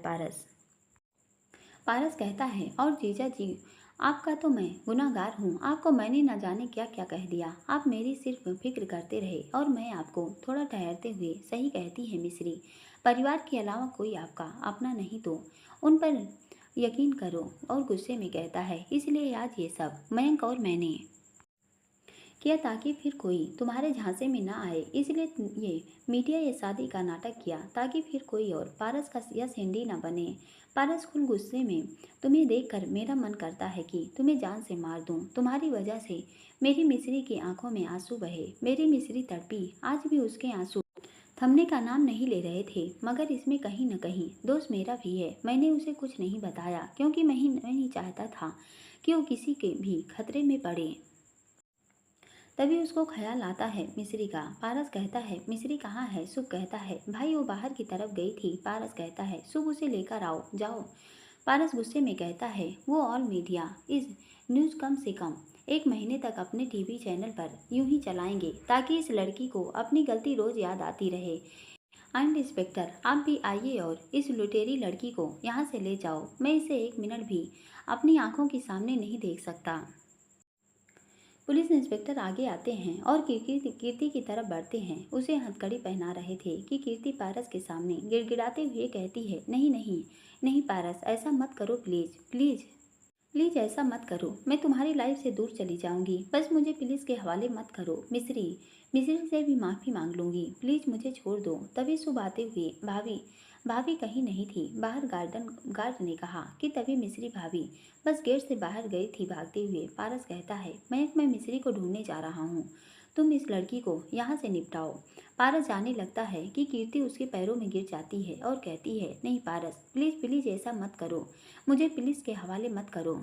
पारस कहता है, और जीजा जी, आपका तो मैं गुनाहगार हूँ। आपको मैंने न जाने क्या क्या कह दिया। आप मेरी सिर्फ फिक्र करते रहे और मैं आपको थोड़ा ठहरते हुए सही कहती है मिश्री, परिवार के अलावा कोई आपका अपना नहीं तो उन पर यकीन करो। और गुस्से में कहता है, इसलिए आज ये सब मयंक और मैंने किया ताकि फिर कोई तुम्हारे झांसे में ना आए। इसलिए ये मीडिया ये शादी का नाटक किया ताकि फिर कोई और पारस का या सैंडी ना बने। पारस फुल गुस्से में तुम्हें देखकर मेरा मन करता है कि तुम्हें जान से मार दूं। तुम्हारी वजह से मेरी मिस्री की आंखों में आंसू बहे। मेरी मिस्री तड़पी। आज भी उसके आंसू थमने का नाम नहीं ले रहे थे, मगर इसमें कहीं न कहीं दोष मेरा भी है। मैंने उसे कुछ नहीं बताया क्योंकि मैं नहीं चाहता था कि वो किसी के भी खतरे में पड़े। तभी उसको ख्याल आता है मिस्री का। पारस कहता है, मिस्री कहाँ है? शुभ कहता है, भाई वो बाहर की तरफ गई थी। पारस कहता है, शुभ उसे लेकर आओ, जाओ। पारस गुस्से में कहता है, वो ऑल मीडिया इस न्यूज़ कम से कम 1 महीने तक अपने टीवी चैनल पर यूं ही चलाएंगे ताकि इस लड़की को अपनी गलती रोज याद आती रहे। एंड इंस्पेक्टर, आप भी आइए और इस लुटेरी लड़की को यहाँ से ले जाओ। मैं इसे 1 मिनट भी अपनी आंखों के सामने नहीं देख सकता। पुलिस इंस्पेक्टर आगे आते हैं और कीर्ति की तरफ बढ़ते हैं। उसे हथकड़ी पहना रहे थे कि कीर्ति पारस के सामने गिड़गिड़ाते हुए कहती है, नहीं नहीं नहीं पारस, ऐसा मत करो प्लीज प्लीज प्लीज, ऐसा मत करो। मैं तुम्हारी लाइफ से दूर चली जाऊंगी। बस मुझे पुलिस के हवाले मत करो। मिस्री मिस्री से भी माफ़ी मांग लूंगी। प्लीज मुझे छोड़ दो। तभी सुबह आते हुए भाभी भाभी कहीं नहीं थी। बाहर गार्ड ने कहा कि तभी मिस्री भाभी बस गेट से बाहर गई थी भागते हुए। पारस कहता है, मैं मिस्री को ढूंढने जा रहा हूँ। तुम इस लड़की को यहाँ से निपटाओ। पारस जाने लगता है कि कीर्ति उसके पैरों में गिर जाती है और कहती है, नहीं पारस, प्लीज प्लीज ऐसा मत करो। मुझे पुलिस के हवाले मत करो।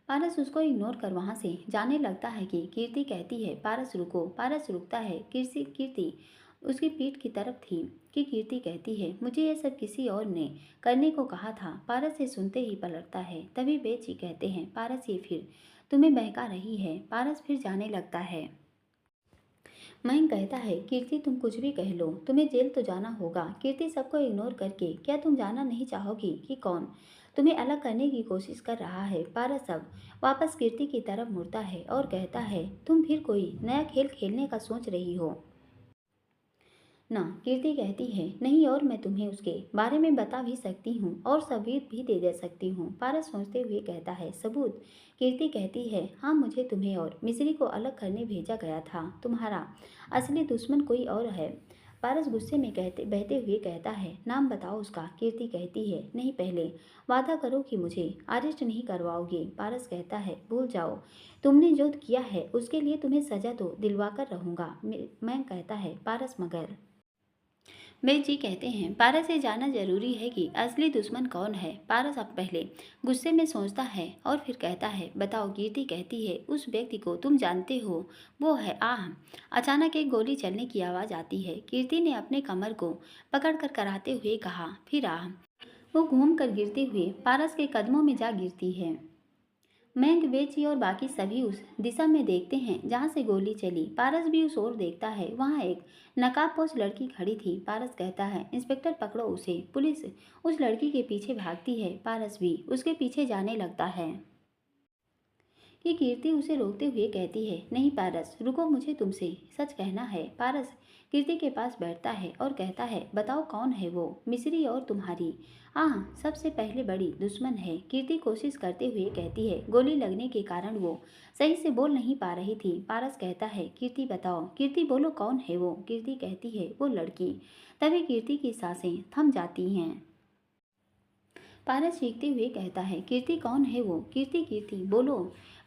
पारस उसको इग्नोर कर वहां से जाने लगता है कि कीर्ति कहती है, पारस रुको। पारस रुकता है। कीर्ति उसकी पीठ की तरफ थी कि कीर्ति कहती है, मुझे यह सब किसी और ने करने को कहा था। पारस से सुनते ही पलटता है। तभी बेची कहते हैं, पारस ये फिर तुम्हें बहका रही है। पारस फिर जाने लगता है। मयंक कहता है, कीर्ति तुम कुछ भी कह लो, तुम्हें जेल तो जाना होगा। कीर्ति सबको इग्नोर करके, क्या तुम जाना नहीं चाहोगी कि कौन तुम्हें अलग करने की कोशिश कर रहा है। पारस अब वापस कीर्ति की तरफ मुड़ता है और कहता है, तुम फिर कोई नया खेल खेलने का सोच रही हो ना। कीर्ति कहती है, नहीं, और मैं तुम्हें उसके बारे में बता भी सकती हूँ और सबूत भी दे सकती हूँ। पारस सोचते हुए कहता है, सबूत। कीर्ति कहती है, हाँ, मुझे तुम्हें और मिस्री को अलग करने भेजा गया था। तुम्हारा असली दुश्मन कोई और है। पारस गुस्से में बहते हुए कहता है, नाम बताओ उसका। कीर्ति कहती है, नहीं, पहले वादा करो कि मुझे अरेस्ट नहीं करवाओगे। पारस कहता है, भूल जाओ, तुमने जो किया है उसके लिए तुम्हें सजा तो दिलवा कर रहूंगा। मैं कहता है, पारस मगर मेघ जी कहते हैं, पारस से जानना जरूरी है कि असली दुश्मन कौन है। पारस अब पहले गुस्से में सोचता है और फिर कहता है, बताओ। कीर्ति कहती है, उस व्यक्ति को तुम जानते हो, वो है आह। अचानक एक गोली चलने की आवाज़ आती है। कीर्ति ने अपने कमर को पकड़कर कराते हुए कहा, फिर आह। वो घूम कर गिरते हुए पारस के कदमों में जा गिरती है। मैंग, वेची और बाकी सभी उस दिशा में देखते हैं जहां से गोली चली। पारस भी उस ओर देखता है। वहां एक नकाबपोश लड़की खड़ी थी। पारस कहता है, इंस्पेक्टर पकड़ो उसे। पुलिस उस लड़की के पीछे भागती है। पारस भी उसके पीछे जाने लगता है कि कीर्ति उसे रोकते हुए कहती है, नहीं पारस, रुको, मुझे तुमसे सच कहना है। पारस कीर्ति के पास बैठता है और कहता है, बताओ कौन है वो। मिस्री और तुम्हारी सबसे पहले बड़ी दुश्मन है। कीर्ति कोशिश करते हुए कहती है, गोली लगने के कारण वो सही से बोल नहीं पा रही थी। पारस कहता है, कीर्ति बताओ। कीर्ति बोलो, कौन है वो। कीर्ति कहती है, वो लड़की। तभी कीर्ति की सांसें थम जाती हैं। पारस चीखते हुए कहता है, कीर्ति कौन है वो। कीर्ति कीर्ति बोलो।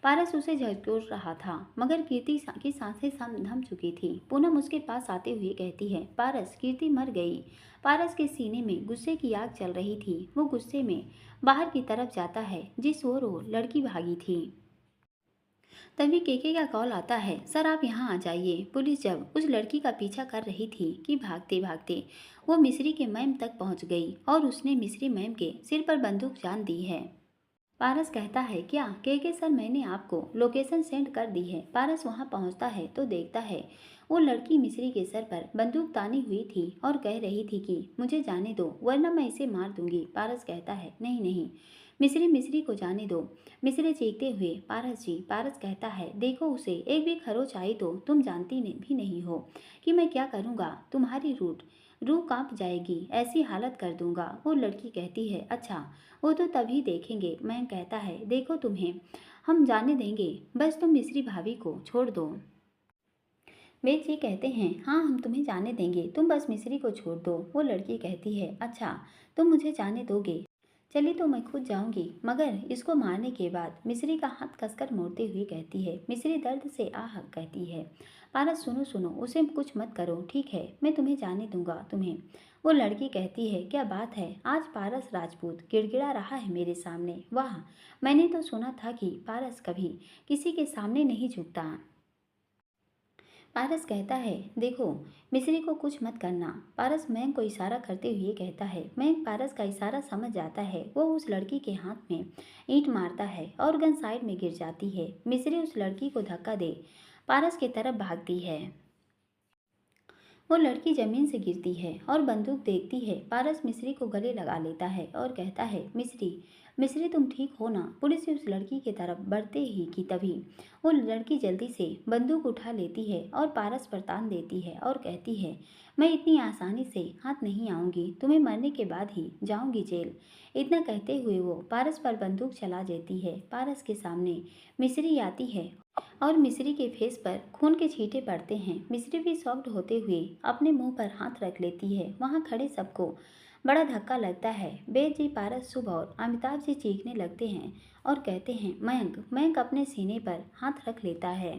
पारस उसे झकझोर रहा था मगर कीर्ति की सांसें थम चुकी थी। पूनम उसके पास आते हुए कहती है, पारस, कीर्ति मर गई। पारस के सीने में गुस्से की आग चल रही थी। वो गुस्से में बाहर की तरफ जाता है जिस ओर वो लड़की भागी थी। तभी केके का कॉल आता है, सर आप यहाँ आ जाइए। पुलिस जब उस लड़की का पीछा कर रही थी कि भागते भागते वो मिस्री के मैम तक पहुँच गई और उसने मिस्री मैम के सिर पर बंदूक जान दी है। पारस कहता है, क्या। केके सर, मैंने आपको लोकेशन सेंड कर दी है। पारस वहां पहुंचता है तो देखता है वो लड़की मिस्री के सर पर बंदूक तानी हुई थी और कह रही थी कि मुझे जाने दो वरना मैं इसे मार दूंगी। पारस कहता है, नहीं नहीं, मिस्री को जाने दो। मिस्री चीखते हुए, पारस जी। पारस कहता है, देखो, उसे एक भी खरोच आई तो तुम जानती भी नहीं हो कि मैं क्या करूँगा। तुम्हारी रूह कांप जाएगी, ऐसी हालत कर दूंगा। वो लड़की कहती है, अच्छा, वो तो तभी देखेंगे। मैं कहता है, देखो, तुम्हें हम जाने देंगे, बस तुम मिस्री भाभी को छोड़ दो। वेद जी कहते हैं, हाँ, हम तुम्हें जाने देंगे, तुम बस मिस्री को छोड़ दो। वो लड़की कहती है, अच्छा, तुम मुझे जाने दोगे। चलिए तो मैं खुद जाऊंगी, मगर इसको मारने के बाद। मिस्री का हाथ कसकर मोड़ते हुए कहती है। मिस्री दर्द से आह कहती है, पारस सुनो सुनो, उसे कुछ मत करो, ठीक है, मैं तुम्हें जाने दूंगा तुम्हें। वो लड़की कहती है, क्या बात है, आज पारस राजपूत गिड़गिड़ा रहा है मेरे सामने। वाह, मैंने तो सुना था कि पारस कभी किसी के सामने नहीं झुकता। पारस कहता है, देखो मिस्री को कुछ मत करना। पारस मयंक को इशारा करते हुए कहता है। मयंक पारस का इशारा समझ जाता है। वो उस लड़की के हाथ में ईंट मारता है और गन साइड में गिर जाती है। मिस्री उस लड़की को धक्का दे पारस की तरफ भागती है। वो लड़की जमीन से गिरती है और बंदूक देखती है। पारस मिस्री को गले लगा लेता है और कहता है, मिस्री मिस्री तुम ठीक हो ना। पुलिस उस लड़की की तरफ बढ़ते ही कि तभी वो लड़की जल्दी से बंदूक उठा लेती है और पारस पर तान देती है और कहती है, मैं इतनी आसानी से हाथ नहीं आऊँगी, तुम्हें मरने के बाद ही जाऊँगी जेल। इतना कहते हुए वो पारस पर बंदूक चला देती है। पारस के सामने मिस्री आती है और मिस्री के फेस पर खून के छींटे पड़ते हैं। मिस्री भी शॉक्ड होते हुए अपने मुंह पर हाथ रख लेती है। वहाँ खड़े सबको बड़ा धक्का लगता है। बेद जी, पारस, शुभ और अमिताभ जी चीखने लगते हैं और कहते हैं, मयंक। मयंक अपने सीने पर हाथ रख लेता है।